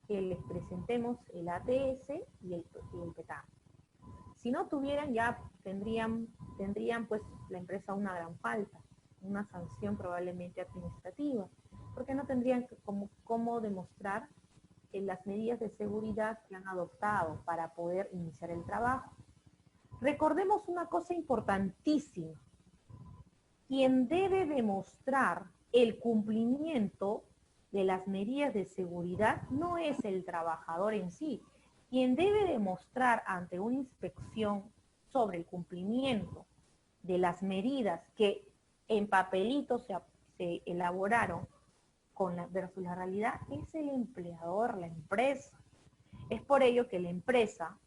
que les presentemos el ATS y el PETA. Si no tuvieran, ya tendrían pues la empresa una gran falta, una sanción probablemente administrativa, porque no tendrían cómo demostrar las medidas de seguridad que han adoptado para poder iniciar el trabajo. Recordemos una cosa importantísima. Quien debe demostrar el cumplimiento de las medidas de seguridad no es el trabajador en sí. Quien debe demostrar ante una inspección sobre el cumplimiento de las medidas que en papelito se elaboraron versus la realidad es el empleador, la empresa. Es por ello que la empresa,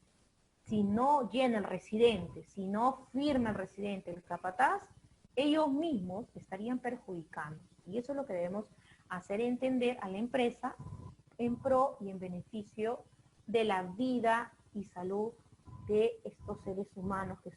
si no llena el residente, si no firma el residente, el capataz, ellos mismos estarían perjudicando. Y eso es lo que debemos hacer entender a la empresa en pro y en beneficio de la vida y salud de estos seres humanos que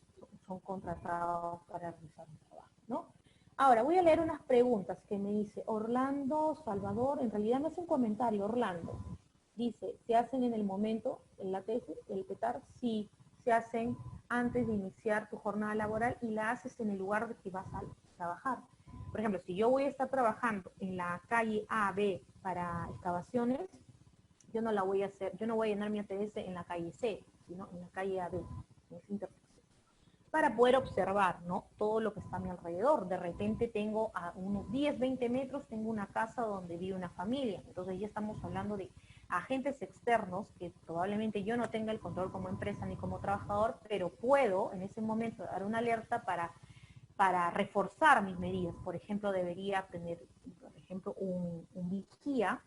son contratados para realizar un trabajo, ¿no? Ahora, voy a leer unas preguntas que me dice Orlando Salvador, en realidad no es un comentario, Orlando. Dice, ¿se hacen en el momento, en la tesis, el PETAR? Sí, se hacen antes de iniciar tu jornada laboral y la haces en el lugar de que vas a trabajar. Por ejemplo, si yo voy a estar trabajando en la calle A, B para excavaciones, yo no la voy a hacer, yo no voy a llenar mi ATS en la calle C, sino en la calle A, B, en esa intersección, para poder observar, ¿no?, todo lo que está a mi alrededor. De repente tengo a unos 10, 20 metros, tengo una casa donde vive una familia. Entonces ya estamos hablando de agentes externos que probablemente yo no tenga el control como empresa ni como trabajador, pero puedo en ese momento dar una alerta para reforzar mis medidas. Por ejemplo, debería tener, por ejemplo, un vigía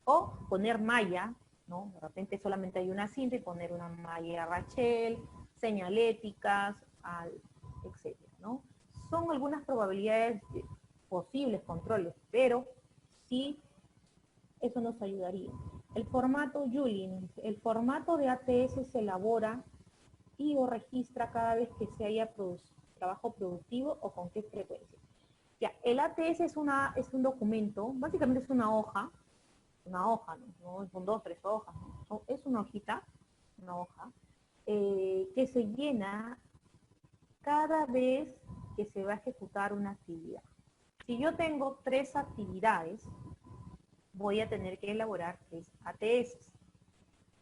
o poner malla, ¿no? De repente solamente hay una cinta y poner una malla Rachel, señaléticas, etcétera, ¿no? Son algunas probabilidades de posibles controles, pero sí eso nos ayudaría. El formato Julin, el formato de ATS se elabora y o registra cada vez que se haya trabajo productivo o con qué frecuencia. Ya, el ATS es un documento, básicamente es una hoja, no son 2, 3 hojas, ¿no? Es una hojita, una hoja, que se llena cada vez que se va a ejecutar una actividad. Si yo tengo 3 actividades, voy a tener que elaborar 3 ATS.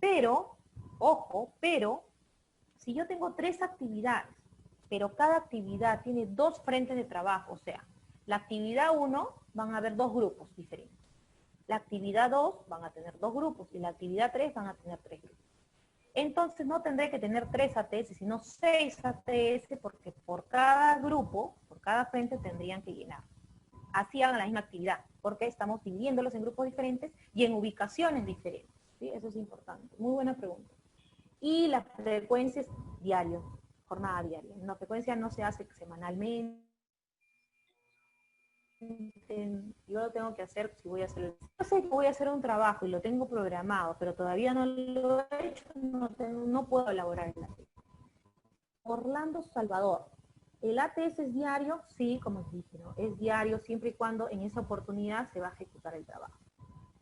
Pero, ojo, pero, si yo tengo 3 actividades, pero cada actividad tiene 2 frentes de trabajo, o sea, la actividad 1 van a haber 2 grupos diferentes. La actividad 2 van a tener 2 grupos y la actividad 3 van a tener 3 grupos. Entonces no tendré que tener 3 ATS, sino 6 ATS porque por cada grupo, por cada frente tendrían que llenar. Así hagan la misma actividad, porque estamos dividiéndolos en grupos diferentes y en ubicaciones diferentes. ¿Sí? Eso es importante. Muy buena pregunta. Y la frecuencia es diario, jornada diaria. La frecuencia no se hace semanalmente. Yo lo tengo que hacer si voy a hacer, yo sé que voy a hacer un trabajo y lo tengo programado, pero todavía no lo he hecho, no puedo elaborar el ATS. Orlando Salvador, ¿el ATS es diario? Sí, como les dije, ¿no? Es diario siempre y cuando en esa oportunidad se va a ejecutar el trabajo.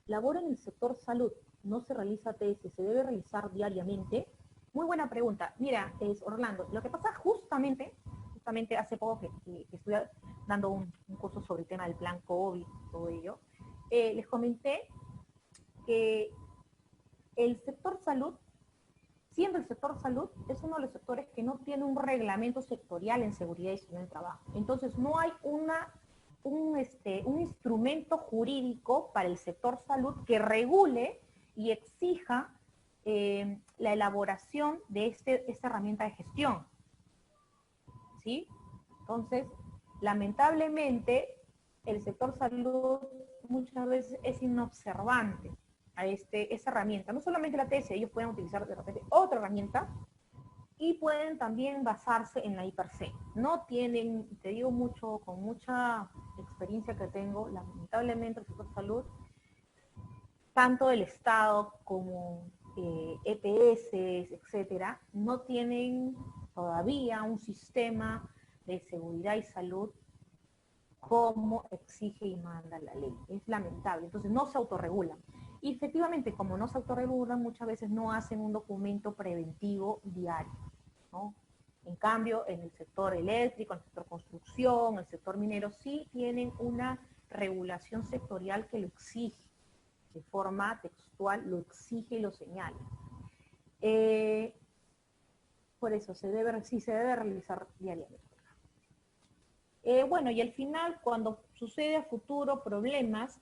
Labora en el sector salud, no se realiza ATS, ¿se debe realizar diariamente? Muy buena pregunta. Mira, es Orlando, lo que pasa justamente hace poco que estuve dando un curso sobre el tema del plan COVID, todo ello, les comenté que el sector salud, siendo el sector salud, es uno de los sectores que no tiene un reglamento sectorial en seguridad y salud en el trabajo. Entonces, no hay un instrumento jurídico para el sector salud que regule y exija la elaboración de esta herramienta de gestión. ¿Sí? Entonces, lamentablemente, el sector salud muchas veces es inobservante a esa herramienta. No solamente la TS, ellos pueden utilizar de repente otra herramienta y pueden también basarse en la IPRC. No tienen, te digo mucho, con mucha experiencia que tengo, lamentablemente el sector salud, tanto el Estado como EPS, etcétera, no tienen todavía un sistema de seguridad y salud como exige y manda la ley. Es lamentable. Entonces no se autorregulan. Y efectivamente, como no se autorregulan, muchas veces no hacen un documento preventivo diario, ¿no? En cambio, en el sector eléctrico, en el sector construcción, en el sector minero, sí tienen una regulación sectorial que lo exige. De forma textual lo exige y lo señala. Por eso sí se debe realizar diariamente. Bueno, y al final, cuando sucede a futuro problemas,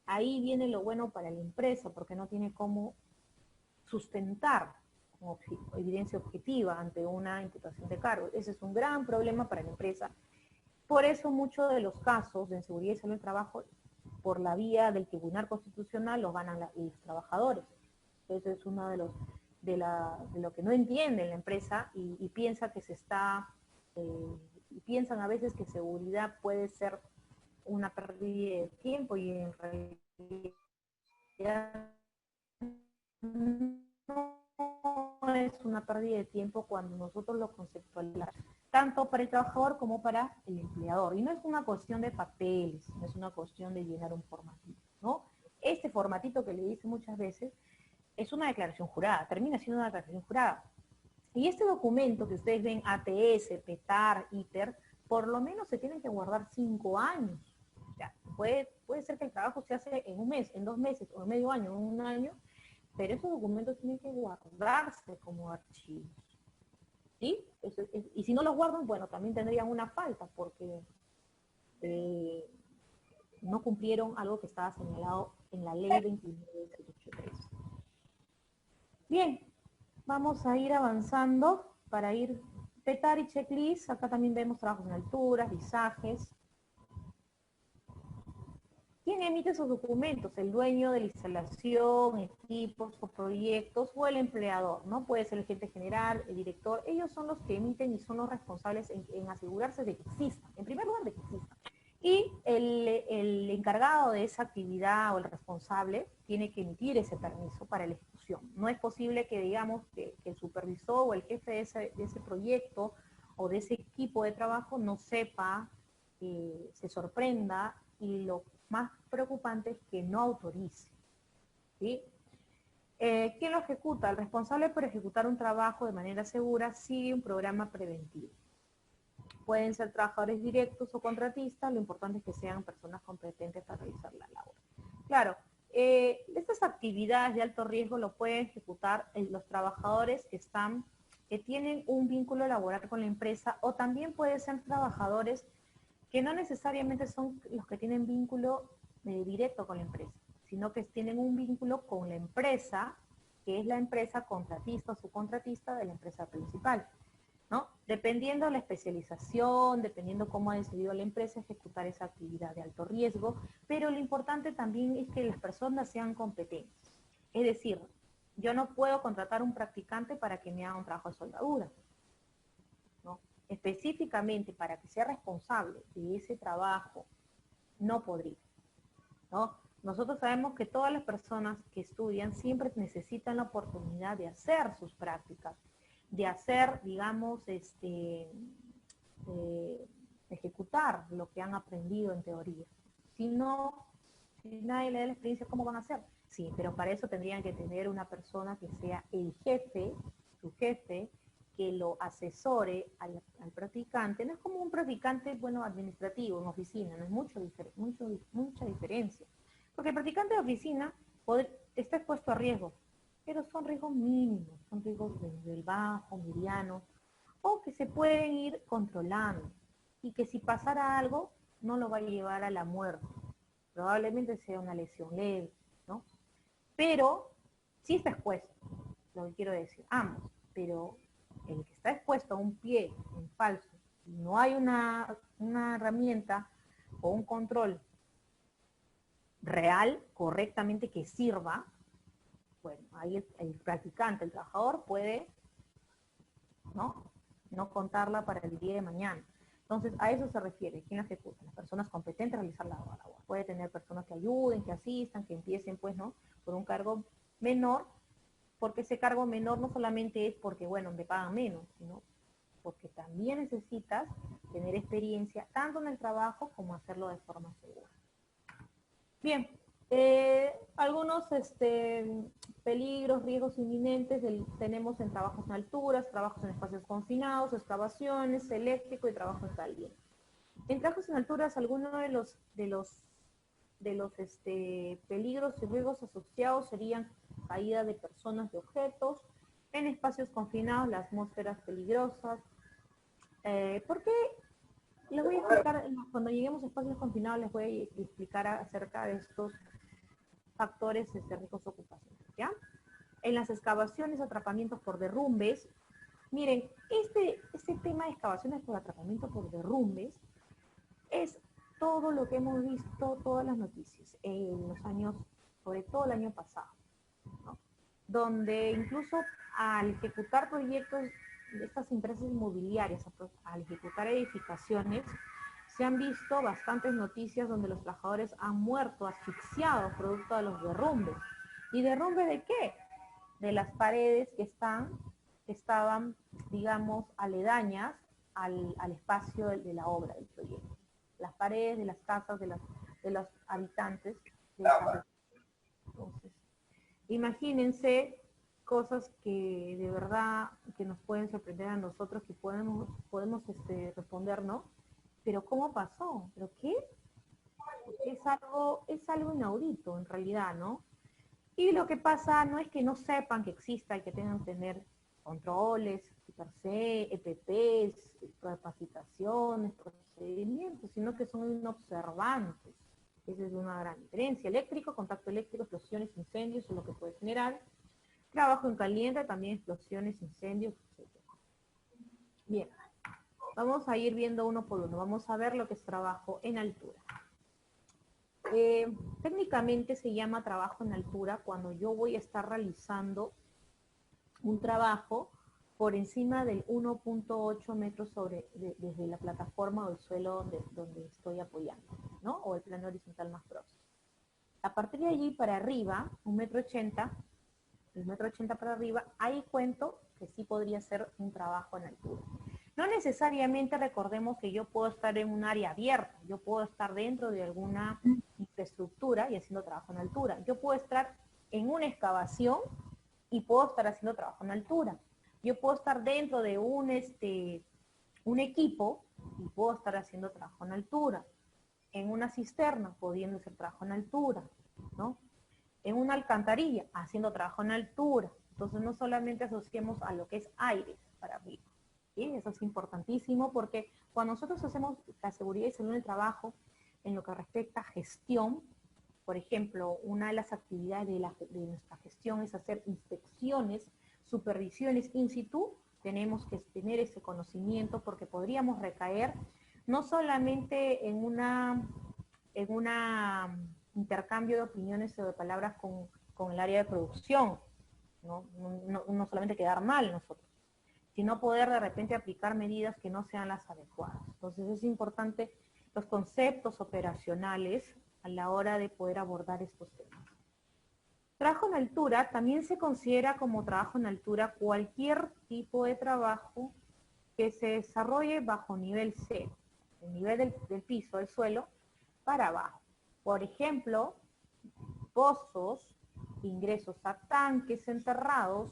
ahí viene lo bueno para la empresa, porque no tiene cómo sustentar como evidencia objetiva ante una imputación de cargos. Ese es un gran problema para la empresa. Por eso muchos de los casos de inseguridad y salud del trabajo, por la vía del Tribunal Constitucional, los ganan los trabajadores. Eso es uno de lo que no entiende la empresa y piensa que se está... y piensan a veces que seguridad puede ser una pérdida de tiempo y en realidad no es una pérdida de tiempo cuando nosotros lo conceptualizamos tanto para el trabajador como para el empleador. Y no es una cuestión de papeles, no es una cuestión de llenar un formatito, ¿no? Este formatito que le dice muchas veces es una declaración jurada, termina siendo una declaración jurada. Y este documento que ustedes ven, ATS, PETAR, ITER, por lo menos se tienen que guardar 5 años. O sea, puede ser que el trabajo se hace en un mes, en 2 meses, o en medio año, en un año, pero esos documentos tienen que guardarse como archivos. ¿Sí? Y si no los guardan, bueno, también tendrían una falta porque no cumplieron algo que estaba señalado en la ley 29.783. Bien, vamos a ir avanzando para ir petar y checklist. Acá también vemos trabajos en alturas, visajes. ¿Quién emite esos documentos? El dueño de la instalación, equipos o proyectos o el empleador, ¿no? Puede ser el gerente general, el director. Ellos son los que emiten y son los responsables en asegurarse de que exista. En primer lugar, de que exista. Y el encargado de esa actividad o el responsable tiene que emitir ese permiso para la ejecución. No es posible que digamos que el supervisor o el jefe de ese proyecto o de ese equipo de trabajo no sepa, se sorprenda y lo más preocupante es que no autorice. ¿Sí? ¿Quién lo ejecuta? El responsable por ejecutar un trabajo de manera segura sigue un programa preventivo. Pueden ser trabajadores directos o contratistas, lo importante es que sean personas competentes para realizar la labor. Claro, estas actividades de alto riesgo lo pueden ejecutar los trabajadores que tienen un vínculo laboral con la empresa, o también pueden ser trabajadores que no necesariamente son los que tienen vínculo directo con la empresa, sino que tienen un vínculo con la empresa, que es la empresa contratista o subcontratista de la empresa principal, ¿no? Dependiendo de la especialización, dependiendo cómo ha decidido la empresa ejecutar esa actividad de alto riesgo, pero lo importante también es que las personas sean competentes. Es decir, yo no puedo contratar un practicante para que me haga un trabajo de soldadura, ¿no? Específicamente para que sea responsable de ese trabajo, no podría, ¿no? Nosotros sabemos que todas las personas que estudian siempre necesitan la oportunidad de hacer sus prácticas, de hacer, digamos, ejecutar lo que han aprendido en teoría. Si nadie le da la experiencia, ¿cómo van a hacer? Sí, pero para eso tendrían que tener una persona que sea el jefe, su jefe, que lo asesore al practicante. No es como un practicante, bueno, administrativo, en oficina, no es mucha diferencia. Porque el practicante de oficina está expuesto a riesgos, pero son riesgos mínimos, son riesgos de nivel bajo, mediano, o que se pueden ir controlando, y que si pasara algo, no lo va a llevar a la muerte. Probablemente sea una lesión leve, ¿no? Pero sí está expuesto, lo que quiero decir, ambos, pero el que está expuesto a un pie en falso, no hay una herramienta o un control real, correctamente, que sirva, bueno, ahí el practicante, el trabajador puede, ¿no? No contarla para el día de mañana. Entonces, a eso se refiere. ¿Quién la ejecuta? Las personas competentes a realizar la labor. Puede tener personas que ayuden, que asistan, que empiecen, pues, ¿no? Por un cargo menor, porque ese cargo menor no solamente es porque, bueno, te pagan menos, sino porque también necesitas tener experiencia tanto en el trabajo como hacerlo de forma segura. Bien, algunos peligros, riesgos inminentes tenemos en trabajos en alturas, trabajos en espacios confinados, excavaciones, eléctrico y trabajo en caliente. En trabajos en alturas, algunos de los peligros y riesgos asociados serían caída de personas, de objetos. En espacios confinados, las atmósferas peligrosas. ¿Por qué? Les voy a explicar, cuando lleguemos a espacios confinados, les voy a explicar acerca de estos factores de riesgos ocupacionales, ¿ya? En las excavaciones, atrapamientos por derrumbes. Miren, este tema de excavaciones por atrapamiento por derrumbes es todo lo que hemos visto, todas las noticias en los años, sobre todo el año pasado, ¿no? Donde incluso al ejecutar proyectos de estas empresas inmobiliarias, al ejecutar edificaciones, se han visto bastantes noticias donde los trabajadores han muerto asfixiados producto de los derrumbes. ¿Y derrumbes de qué? De las paredes que estaban, digamos, aledañas al espacio de la obra, del proyecto. Las paredes de las casas de los habitantes de esa región. Entonces, imagínense cosas que de verdad que nos pueden sorprender a nosotros, que podemos responder, ¿no? Pero ¿cómo pasó? ¿Pero qué? Porque es algo inaudito en realidad, ¿no? Y lo que pasa no es que no sepan que exista y que tengan que tener controles, per se, EPPs, capacitaciones, procedimientos, sino que son inobservantes. Esa es una gran diferencia. Eléctrico, contacto eléctrico, explosiones, incendios, es lo que puede generar. Trabajo en caliente, también explosiones, incendios, etc. Bien, vamos a ir viendo uno por uno. Vamos a ver lo que es trabajo en altura. Técnicamente se llama trabajo en altura cuando yo voy a estar realizando un trabajo por encima del 1.8 metros desde la plataforma o el suelo donde estoy apoyando, ¿no? O el plano horizontal más próximo. A partir de allí para arriba, 1,80 m, el 1,80 m para arriba, ahí cuento que sí podría ser un trabajo en altura. No necesariamente recordemos que yo puedo estar en un área abierta, yo puedo estar dentro de alguna infraestructura y haciendo trabajo en altura. Yo puedo estar en una excavación y puedo estar haciendo trabajo en altura. Yo puedo estar dentro de un equipo y puedo estar haciendo trabajo en altura. En una cisterna, pudiendo hacer trabajo en altura, ¿no? En una alcantarilla, haciendo trabajo en altura. Entonces no solamente asociemos a lo que es aire para arriba. ¿Sí? Eso es importantísimo porque cuando nosotros hacemos la seguridad y salud en el trabajo, en lo que respecta a gestión, por ejemplo, una de las actividades de nuestra gestión es hacer inspecciones, supervisiones in situ. Tenemos que tener ese conocimiento porque podríamos recaer no solamente en una intercambio de opiniones o de palabras con el área de producción, no solamente quedar mal nosotros, sino poder de repente aplicar medidas que no sean las adecuadas. Entonces es importante los conceptos operacionales a la hora de poder abordar estos temas. Trabajo en altura también se considera como trabajo en altura cualquier tipo de trabajo que se desarrolle bajo nivel cero, el nivel del piso, del suelo, para abajo. Por ejemplo, pozos, ingresos a tanques enterrados,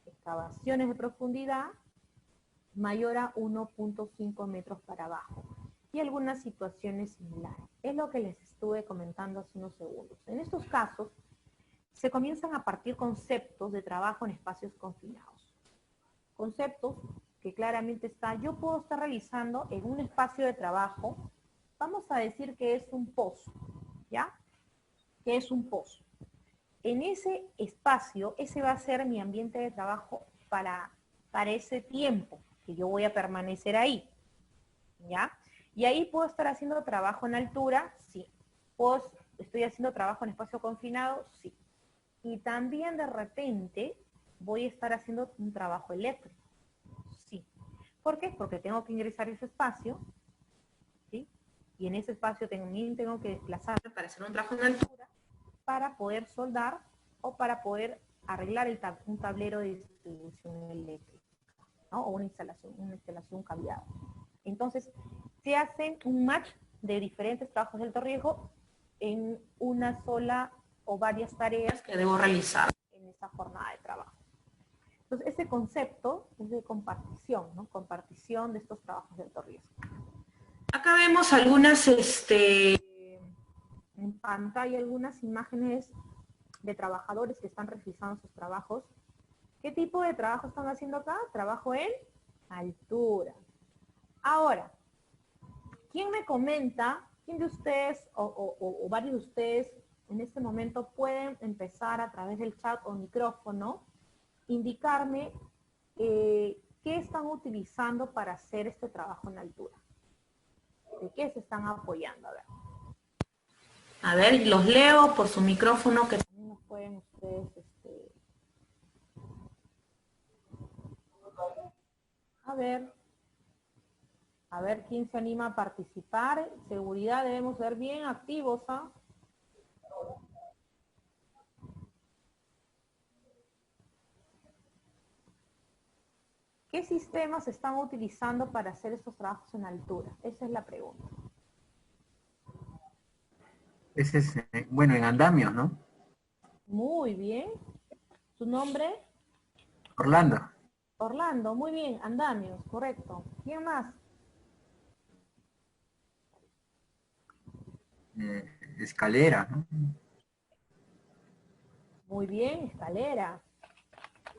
excavaciones de profundidad mayor a 1.5 metros para abajo y algunas situaciones similares. Es lo que les estuve comentando hace unos segundos. En estos casos, se comienzan a partir conceptos de trabajo en espacios confinados. Conceptos que claramente está, yo puedo estar realizando en un espacio de trabajo, vamos a decir que es un pozo, ¿ya? Que es un pozo. En ese espacio, ese va a ser mi ambiente de trabajo para ese tiempo que yo voy a permanecer ahí, ¿ya? Y ahí puedo estar haciendo trabajo en altura, sí. Estoy haciendo trabajo en espacio confinado, sí. Y también de repente voy a estar haciendo un trabajo eléctrico, sí. ¿Por qué? Porque tengo que ingresar a ese espacio, ¿sí? Y en ese espacio también tengo que desplazarme para hacer un trabajo en altura, para poder soldar o para poder arreglar un tablero de distribución eléctrica, ¿no? O una instalación cableada. Entonces, se hace un match de diferentes trabajos de alto riesgo en una sola o varias tareas que debo realizar en esa jornada de trabajo. Entonces, ese concepto es de compartición, ¿no? Compartición de estos trabajos de alto riesgo. Acá vemos algunas, en pantalla, algunas imágenes de trabajadores que están realizando sus trabajos. ¿Qué tipo de trabajo están haciendo acá? Trabajo en altura. Ahora, ¿quién me comenta? ¿Quién de ustedes o varios de ustedes en este momento pueden empezar a través del chat o micrófono indicarme qué están utilizando para hacer este trabajo en altura? ¿De qué se están apoyando? A ver, los leo por su micrófono que también nos pueden ustedes a ver quién se anima a participar. Seguridad, debemos ser bien activos, ¿ah? ¿Qué sistemas están utilizando para hacer estos trabajos en altura? Esa es la pregunta. Ese es, bueno, en andamios, ¿no? Muy bien. ¿Su nombre? Orlando. Orlando, muy bien. Andamios, correcto. ¿Quién más? Escalera, ¿no? Muy bien, escalera.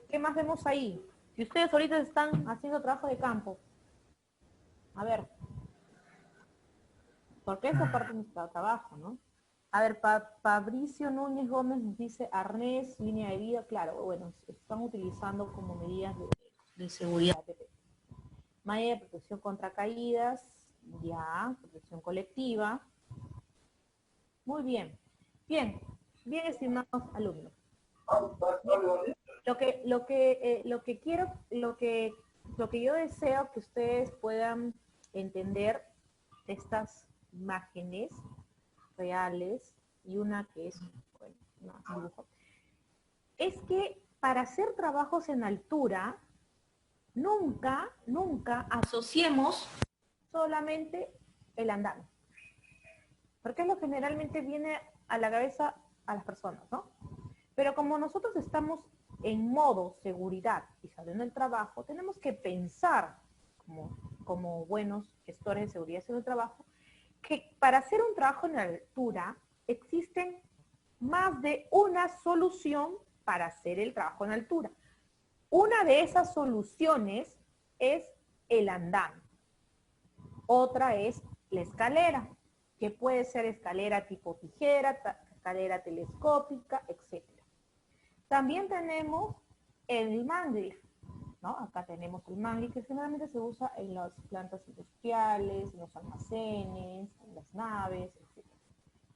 ¿Qué más vemos ahí? Si ustedes ahorita están haciendo trabajo de campo. A ver, porque esa parte de nuestro trabajo, ¿no? A ver, Fabricio Núñez Gómez nos dice arnés, línea de vida, claro, bueno, están utilizando como medidas de seguridad. Malla de protección contra caídas, ya, protección colectiva. Muy bien. Bien, bien, estimados alumnos. Lo que yo deseo que ustedes puedan entender de estas imágenes reales y una que es, bueno, un dibujo, es que para hacer trabajos en altura, nunca asociemos solamente el andamio. Porque es lo que generalmente viene a la cabeza a las personas, ¿no? Pero como nosotros estamos en modo seguridad y saliendo del trabajo, tenemos que pensar como buenos gestores de seguridad en el trabajo, que para hacer un trabajo en altura existen más de una solución para hacer el trabajo en altura. Una de esas soluciones es el andamio. Otra es la escalera, que puede ser escalera tipo tijera, escalera telescópica, etc. También tenemos el mangle, ¿no? Acá tenemos el mangle que generalmente se usa en las plantas industriales, en los almacenes, en las naves, etc.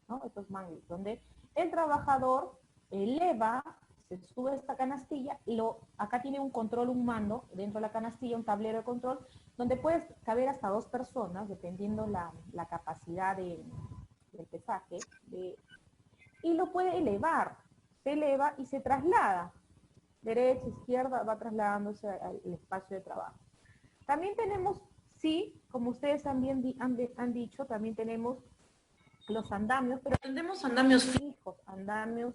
¿No? Estos mangles, donde el trabajador eleva, se sube esta canastilla, acá tiene un control, un mando, dentro de la canastilla, un tablero de control, donde puedes caber hasta 2 personas, dependiendo la capacidad del pesaje, y lo puede elevar, se eleva y se traslada, derecha, izquierda, va trasladándose al espacio de trabajo. También tenemos, sí, como ustedes también han dicho, también tenemos los andamios, pero tenemos andamios fijos, andamios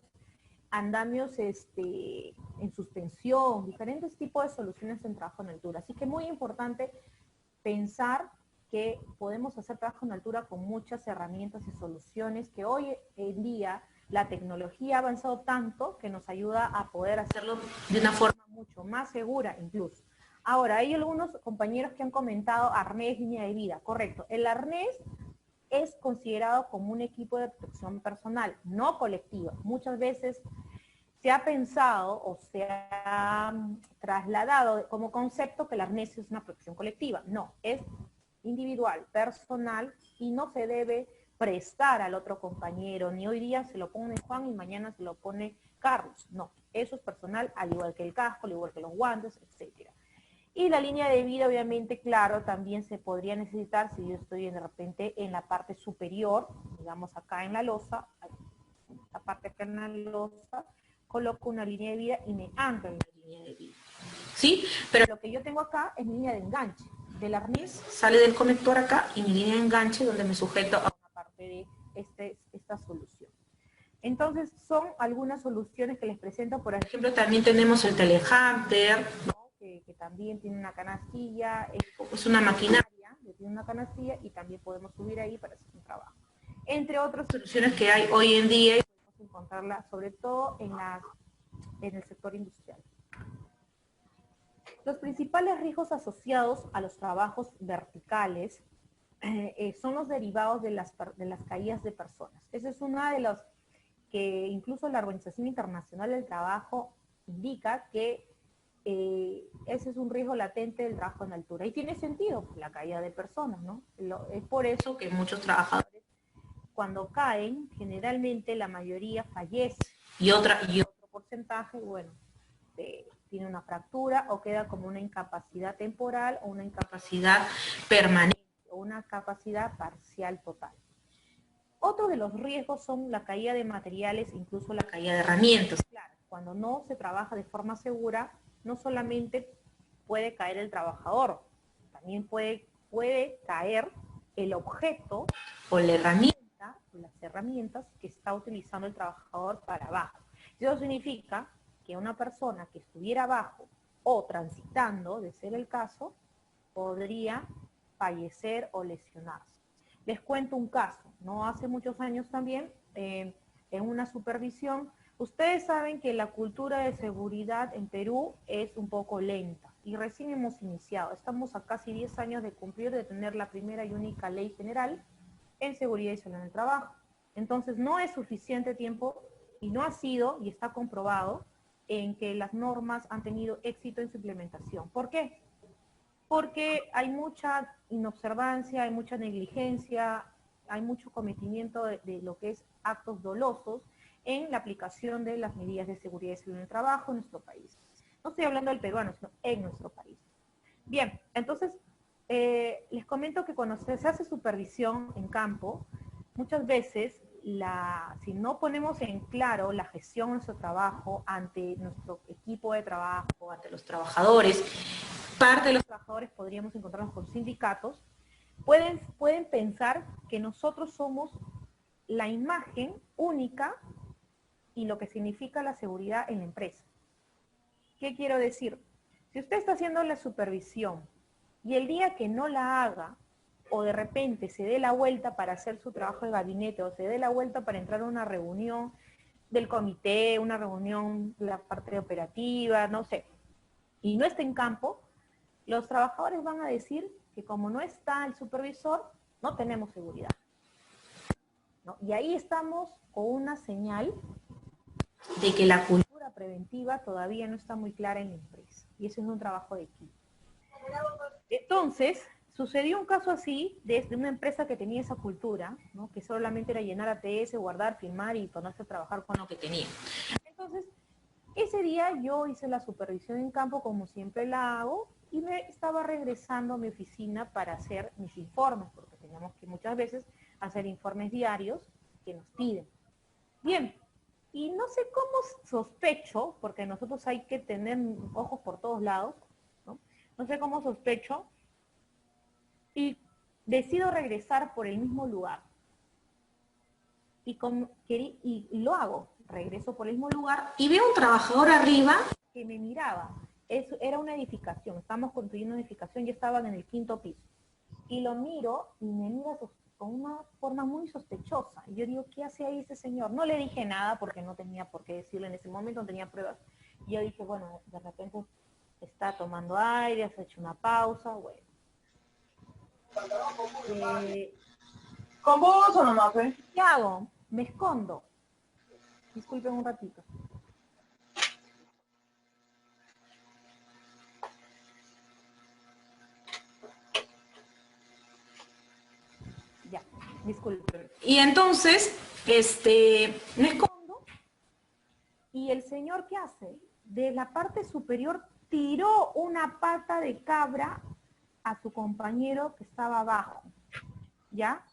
en suspensión, diferentes tipos de soluciones en trabajo en altura. Así que es muy importante pensar que podemos hacer trabajo en altura con muchas herramientas y soluciones que hoy en día la tecnología ha avanzado tanto que nos ayuda a poder hacerlo de una forma mucho más segura incluso. Ahora, hay algunos compañeros que han comentado arnés, línea de vida, correcto. El arnés es considerado como un equipo de protección personal, no colectiva. Muchas veces se ha pensado o se ha trasladado como concepto que el arnés es una protección colectiva. No, es individual, personal, y no se debe prestar al otro compañero, ni hoy día se lo pone Juan y mañana se lo pone Carlos. No, eso es personal, al igual que el casco, al igual que los guantes, etc. Y la línea de vida, obviamente, claro, también se podría necesitar si yo estoy de repente en la parte superior, digamos acá en la losa, esta parte acá en la losa, coloco una línea de vida y me anclo en la línea de vida. ¿Sí? Pero lo que yo tengo acá es mi línea de enganche. Del arnés sale del conector acá y mi línea de enganche donde me sujeto a una parte de esta solución. Entonces, son algunas soluciones que les presento. Por ejemplo, también tenemos el telehunter, ¿no? que también tiene una canastilla, es una maquinaria, que tiene una canastilla y también podemos subir ahí para hacer un trabajo. Entre otras soluciones que hay hoy en día, podemos encontrarlas sobre todo en el sector industrial. Los principales riesgos asociados a los trabajos verticales son los derivados de las caídas de personas. Esa es una de las que incluso la Organización Internacional del Trabajo indica que ese es un riesgo latente del trabajo en altura. Y tiene sentido, la caída de personas, ¿no? Es por eso que muchos trabajadores, cuando caen, generalmente la mayoría fallece. Y otro porcentaje, bueno, tiene una fractura o queda como una incapacidad temporal o una incapacidad permanente o una capacidad parcial total. Otro de los riesgos son la caída de materiales, incluso la caída de herramientas. Claro, cuando no se trabaja de forma segura, no solamente puede caer el trabajador, también puede caer el objeto o la herramienta, o las herramientas que está utilizando el trabajador para abajo. Eso significa que una persona que estuviera abajo o transitando, de ser el caso, podría fallecer o lesionarse. Les cuento un caso, no hace muchos años también, en una supervisión. Ustedes saben que la cultura de seguridad en Perú es un poco lenta y recién hemos iniciado. Estamos a casi 10 años de cumplir, de tener la primera y única ley general en seguridad y salud en el trabajo. Entonces no es suficiente tiempo y no ha sido, y está comprobado, en que las normas han tenido éxito en su implementación. ¿Por qué? Porque hay mucha inobservancia, hay mucha negligencia, hay mucho cometimiento de lo que es actos dolosos en la aplicación de las medidas de seguridad y salud en el trabajo en nuestro país. No estoy hablando del peruano, sino en nuestro país. Bien, entonces, les comento que cuando se hace supervisión en campo, muchas veces, si no ponemos en claro la gestión de nuestro trabajo ante nuestro equipo de trabajo, ante los trabajadores, parte de los trabajadores podríamos encontrarnos con sindicatos, pueden pensar que nosotros somos la imagen única y lo que significa la seguridad en la empresa. ¿Qué quiero decir? Si usted está haciendo la supervisión y el día que no la haga, o de repente se dé la vuelta para hacer su trabajo de gabinete, o se dé la vuelta para entrar a una reunión del comité, una reunión de la parte operativa, no sé, y no está en campo, los trabajadores van a decir que como no está el supervisor, no tenemos seguridad, ¿no? Y ahí estamos con una señal de que la cultura preventiva todavía no está muy clara en la empresa. Y eso es un trabajo de equipo. Entonces, sucedió un caso así de una empresa que tenía esa cultura, ¿no? Que solamente era llenar ATS, guardar, firmar y ponerse a trabajar con lo que tenía. Entonces, ese día yo hice la supervisión en campo como siempre la hago y me estaba regresando a mi oficina para hacer mis informes, porque teníamos que muchas veces hacer informes diarios que nos piden. Bien, y no sé cómo sospecho, porque nosotros hay que tener ojos por todos lados, ¿no? No sé cómo sospecho, y decido regresar por el mismo lugar. Y lo hago, regreso por el mismo lugar, y veo un trabajador arriba que me miraba. Era una edificación, estamos construyendo una edificación, ya estaban en el 5º piso. Y lo miro, y me mira con una forma muy sospechosa. Y yo digo, ¿qué hace ahí ese señor? No le dije nada porque no tenía por qué decirle en ese momento, no tenía pruebas. Y yo dije, bueno, de repente está tomando aire, se ha hecho una pausa, bueno. ¿Con vos o nomás, eh? ¿Qué hago? Me escondo. Disculpen un ratito. Ya, disculpen. Y entonces, me escondo, y el señor, ¿qué hace? De la parte superior tiró una pata de cabra a su compañero que estaba abajo, ¿ya?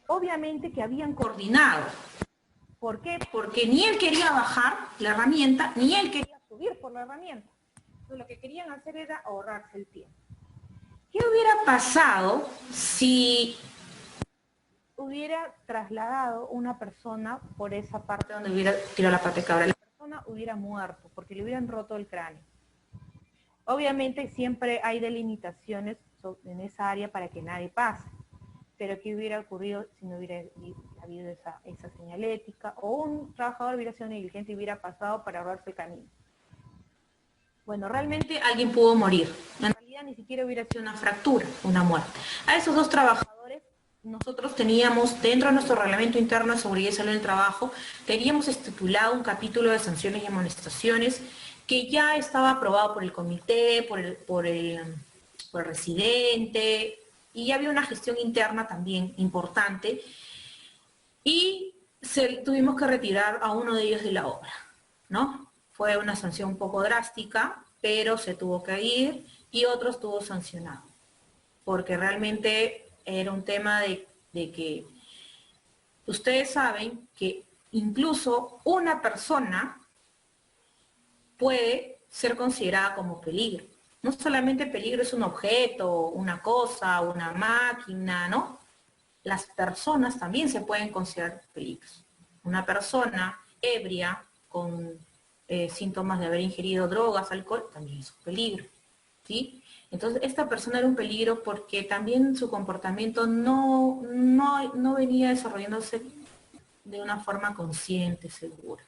Obviamente que habían coordinado. ¿Por qué? Porque ni él quería bajar la herramienta, ni él quería subir por la herramienta. Entonces, lo que querían hacer era ahorrarse el tiempo. ¿Qué hubiera pasado si hubiera trasladado una persona por esa parte donde hubiera tirado la pata de cabra? La persona hubiera muerto porque le hubieran roto el cráneo. Obviamente siempre hay delimitaciones en esa área para que nadie pase, pero ¿qué hubiera ocurrido si no hubiera habido esa señalética? O un trabajador hubiera sido negligente y hubiera pasado para ahorrarse el camino. Bueno, realmente alguien pudo morir. En realidad ni siquiera hubiera sido una fractura, una muerte. A esos dos trabajadores nosotros teníamos, dentro de nuestro reglamento interno de seguridad y salud en el trabajo, teníamos estipulado un capítulo de sanciones y amonestaciones que ya estaba aprobado por el comité, por el residente, y ya había una gestión interna también importante, y tuvimos que retirar a uno de ellos de la obra, ¿no? Fue una sanción un poco drástica, pero se tuvo que ir, y otro estuvo sancionado, porque realmente era un tema de que ustedes saben que incluso una persona puede ser considerada como peligro. No solamente peligro es un objeto, una cosa, una máquina, ¿no? Las personas también se pueden considerar peligros. Una persona ebria con síntomas de haber ingerido drogas, alcohol, también es un peligro, ¿sí? Entonces, esta persona era un peligro porque también su comportamiento no venía desarrollándose de una forma consciente, segura.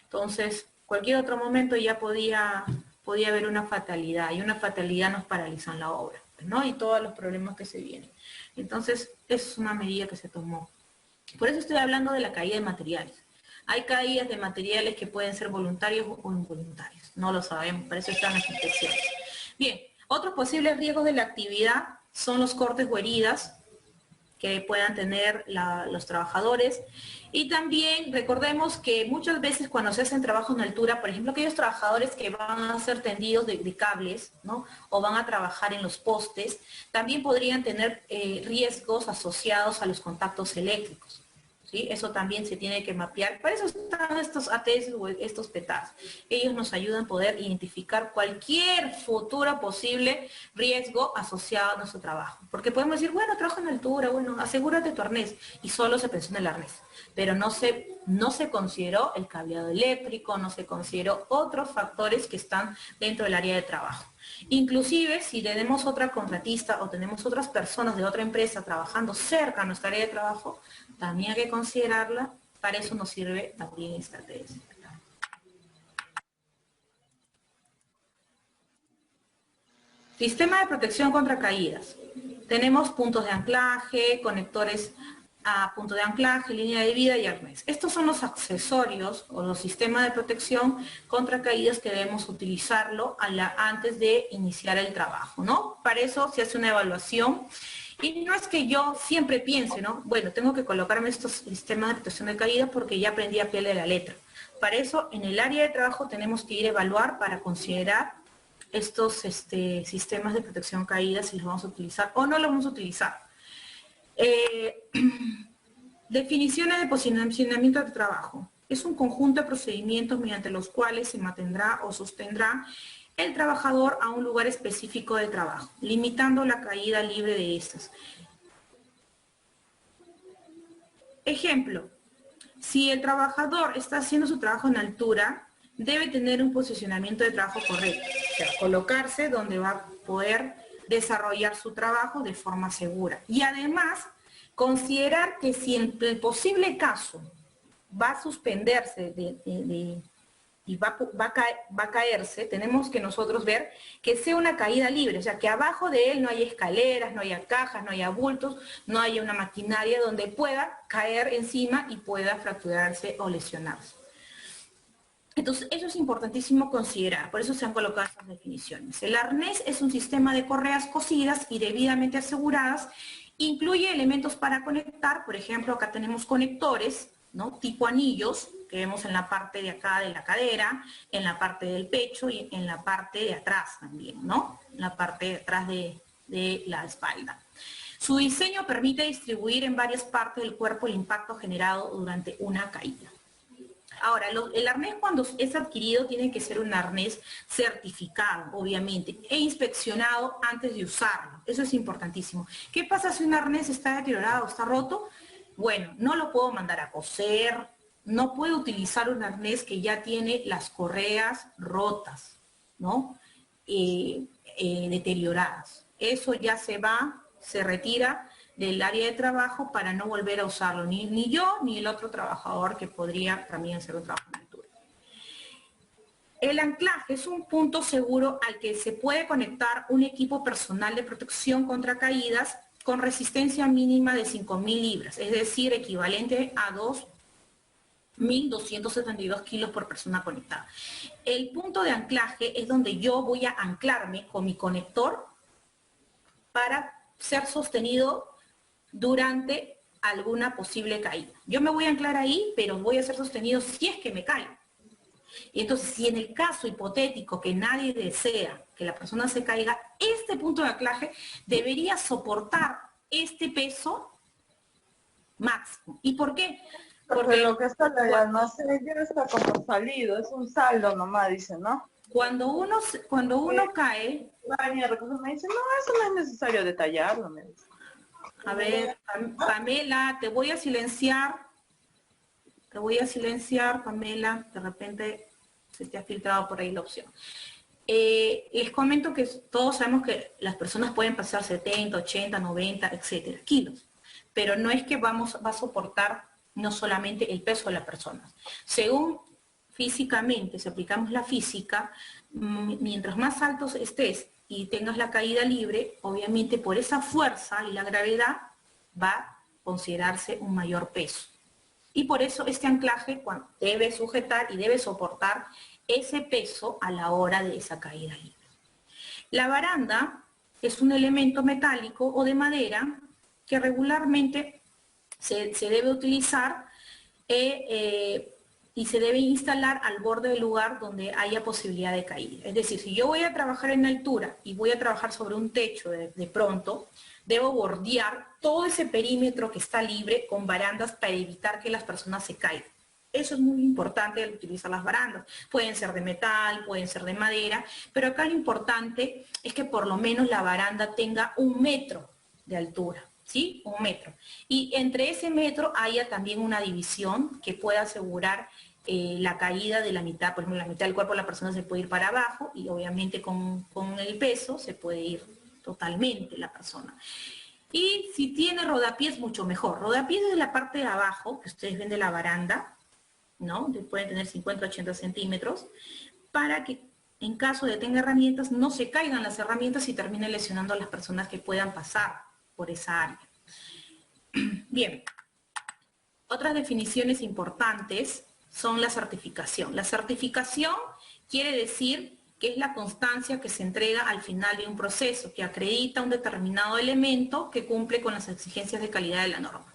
Entonces, cualquier otro momento ya podía haber una fatalidad, y una fatalidad nos paraliza en la obra, ¿no? Y todos los problemas que se vienen. Entonces, es una medida que se tomó. Por eso estoy hablando de la caída de materiales. Hay caídas de materiales que pueden ser voluntarios o involuntarios. No lo sabemos, para eso están las inspecciones. Bien, otros posibles riesgos de la actividad son los cortes o heridas que puedan tener los trabajadores. Y también recordemos que muchas veces cuando se hacen trabajos en altura, por ejemplo, aquellos trabajadores que van a hacer tendidos de cables, ¿no? O van a trabajar en los postes, también podrían tener riesgos asociados a los contactos eléctricos, ¿sí? Eso también se tiene que mapear. Para eso están estos ATS o estos PETAS. Ellos nos ayudan a poder identificar cualquier futuro posible riesgo asociado a nuestro trabajo. Porque podemos decir, bueno, trabajo en altura, bueno, asegúrate tu arnés. Y solo se pensó en el arnés. Pero no se consideró el cableado eléctrico, no se consideró otros factores que están dentro del área de trabajo. Inclusive, si tenemos otra contratista o tenemos otras personas de otra empresa trabajando cerca de nuestra área de trabajo, también hay que considerarla. Para eso nos sirve también esta ATS. Sistema de protección contra caídas. Tenemos puntos de anclaje, conectores a punto de anclaje, línea de vida y arnés. Estos son los accesorios o los sistemas de protección contra caídas que debemos utilizarlo antes de iniciar el trabajo, ¿no? Para eso se hace una evaluación. Y no es que yo siempre piense, ¿no? Bueno, tengo que colocarme estos sistemas de protección de caídas porque ya aprendí a pie de la letra. Para eso, en el área de trabajo tenemos que ir a evaluar para considerar estos sistemas de protección caídas, si los vamos a utilizar o no los vamos a utilizar. Definiciones de posicionamiento de trabajo. Es un conjunto de procedimientos mediante los cuales se mantendrá o sostendrá el trabajador a un lugar específico de trabajo, limitando la caída libre de estas. Ejemplo, si el trabajador está haciendo su trabajo en altura, debe tener un posicionamiento de trabajo correcto, o sea, colocarse donde va a poder desarrollar su trabajo de forma segura. Y además, considerar que si en el posible caso va a suspenderse y va a caerse, tenemos que nosotros ver que sea una caída libre, o sea, que abajo de él no haya escaleras, no haya cajas, no haya bultos, no haya una maquinaria donde pueda caer encima y pueda fracturarse o lesionarse. Entonces, eso es importantísimo considerar, por eso se han colocado estas definiciones. El arnés es un sistema de correas cosidas y debidamente aseguradas. Incluye elementos para conectar, por ejemplo, acá tenemos conectores, ¿no? Tipo anillos, que vemos en la parte de acá de la cadera, en la parte del pecho y en la parte de atrás también, ¿no? En la parte de atrás de la espalda. Su diseño permite distribuir en varias partes del cuerpo el impacto generado durante una caída. Ahora, el arnés cuando es adquirido tiene que ser un arnés certificado, obviamente, e inspeccionado antes de usarlo. Eso es importantísimo. ¿Qué pasa si un arnés está deteriorado, está roto? Bueno, no lo puedo mandar a coser, no puedo utilizar un arnés que ya tiene las correas rotas, ¿no? Deterioradas. Eso ya se retira del área de trabajo para no volver a usarlo, ni yo ni el otro trabajador que podría también hacer un trabajo en altura. El anclaje es un punto seguro al que se puede conectar un equipo personal de protección contra caídas con resistencia mínima de 5.000 libras, es decir, equivalente a 2.272 kilos por persona conectada. El punto de anclaje es donde yo voy a anclarme con mi conector para ser sostenido durante alguna posible caída. Yo me voy a anclar ahí, pero voy a ser sostenido si es que me caigo. Y entonces, si en el caso hipotético que nadie desea que la persona se caiga, este punto de anclaje debería soportar este peso máximo. ¿Y por qué? Porque lo que está en el almacén ya está como salido, es un saldo nomás, dice, ¿no? Cuando uno cae, Va a venir a recoger, me dice, no, eso no es necesario detallarlo, me dice. a ver, Pamela, te voy a silenciar. Te voy a silenciar, Pamela, de repente se te ha filtrado por ahí la opción. Les comento que todos sabemos que las personas pueden pasar 70, 80, 90, etcétera, kilos, pero no es que va a soportar no solamente el peso de la persona. Según físicamente, si aplicamos la física, mientras más altos estés y tengas la caída libre, obviamente por esa fuerza y la gravedad va a considerarse un mayor peso. Y por eso este anclaje debe sujetar y debe soportar ese peso a la hora de esa caída libre. La baranda es un elemento metálico o de madera que regularmente se debe utilizar y se debe instalar al borde del lugar donde haya posibilidad de caída. Es decir, si yo voy a trabajar en altura y voy a trabajar sobre un techo de pronto, debo bordear todo ese perímetro que está libre con barandas para evitar que las personas se caigan. Eso es muy importante al utilizar las barandas. Pueden ser de metal, pueden ser de madera, pero acá lo importante es que por lo menos la baranda tenga 1 metro de altura, ¿sí? 1 metro. Y entre ese metro haya también una división que pueda asegurar la caída de la mitad. Por ejemplo, la mitad del cuerpo de la persona se puede ir para abajo y obviamente con el peso se puede ir totalmente la persona. Y si tiene rodapiés, mucho mejor. Rodapiés es la parte de abajo, que ustedes ven de la baranda, ¿no? Pueden tener 50, 80 centímetros, para que en caso de tenga herramientas, no se caigan las herramientas y termine lesionando a las personas que puedan pasar por esa área. Bien, otras definiciones importantes son la certificación. La certificación quiere decir que es la constancia que se entrega al final de un proceso, que acredita un determinado elemento que cumple con las exigencias de calidad de la norma.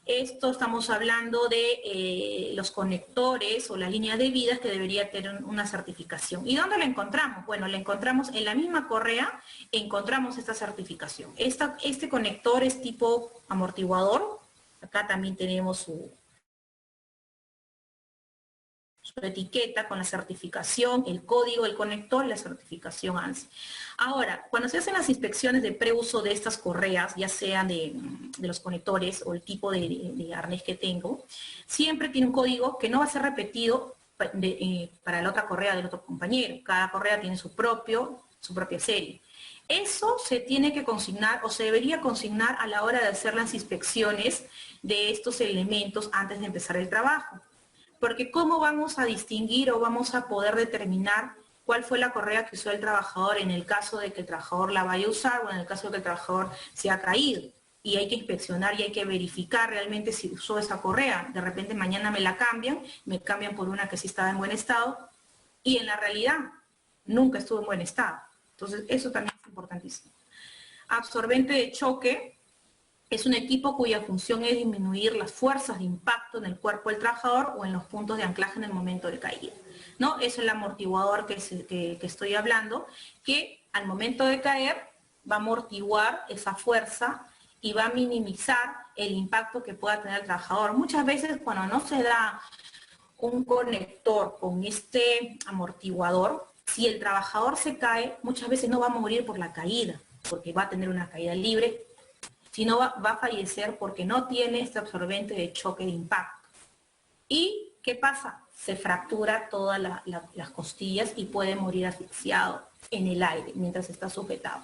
Esto estamos hablando de los conectores o las líneas de vidas que debería tener una certificación. ¿Y dónde la encontramos? Bueno, la encontramos en la misma correa, encontramos esta certificación. Este conector es tipo amortiguador. Acá también tenemos su etiqueta con la certificación, el código del conector y la certificación ANSI. Ahora, cuando se hacen las inspecciones de preuso de estas correas, ya sean de los conectores o el tipo de arnés que tengo, siempre tiene un código que no va a ser repetido para la otra correa del otro compañero. Cada correa tiene su propia serie. Eso se tiene que consignar o se debería consignar a la hora de hacer las inspecciones de estos elementos antes de empezar el trabajo. Porque ¿cómo vamos a distinguir o vamos a poder determinar cuál fue la correa que usó el trabajador en el caso de que el trabajador la vaya a usar o en el caso de que el trabajador se ha caído? Y hay que inspeccionar y hay que verificar realmente si usó esa correa. De repente mañana me la cambian, me cambian por una que sí estaba en buen estado y en la realidad nunca estuvo en buen estado. Entonces eso también es importantísimo. Absorbente de choque. Es un equipo cuya función es disminuir las fuerzas de impacto en el cuerpo del trabajador o en los puntos de anclaje en el momento de caída, ¿no? Es el amortiguador que estoy hablando, que al momento de caer va a amortiguar esa fuerza y va a minimizar el impacto que pueda tener el trabajador. Muchas veces cuando no se da un conector con este amortiguador, si el trabajador se cae, muchas veces no va a morir por la caída, porque va a tener una caída libre, sino va a fallecer porque no tiene este absorbente de choque de impacto. ¿Y qué pasa? Se fractura todas las costillas y puede morir asfixiado en el aire mientras está sujetado.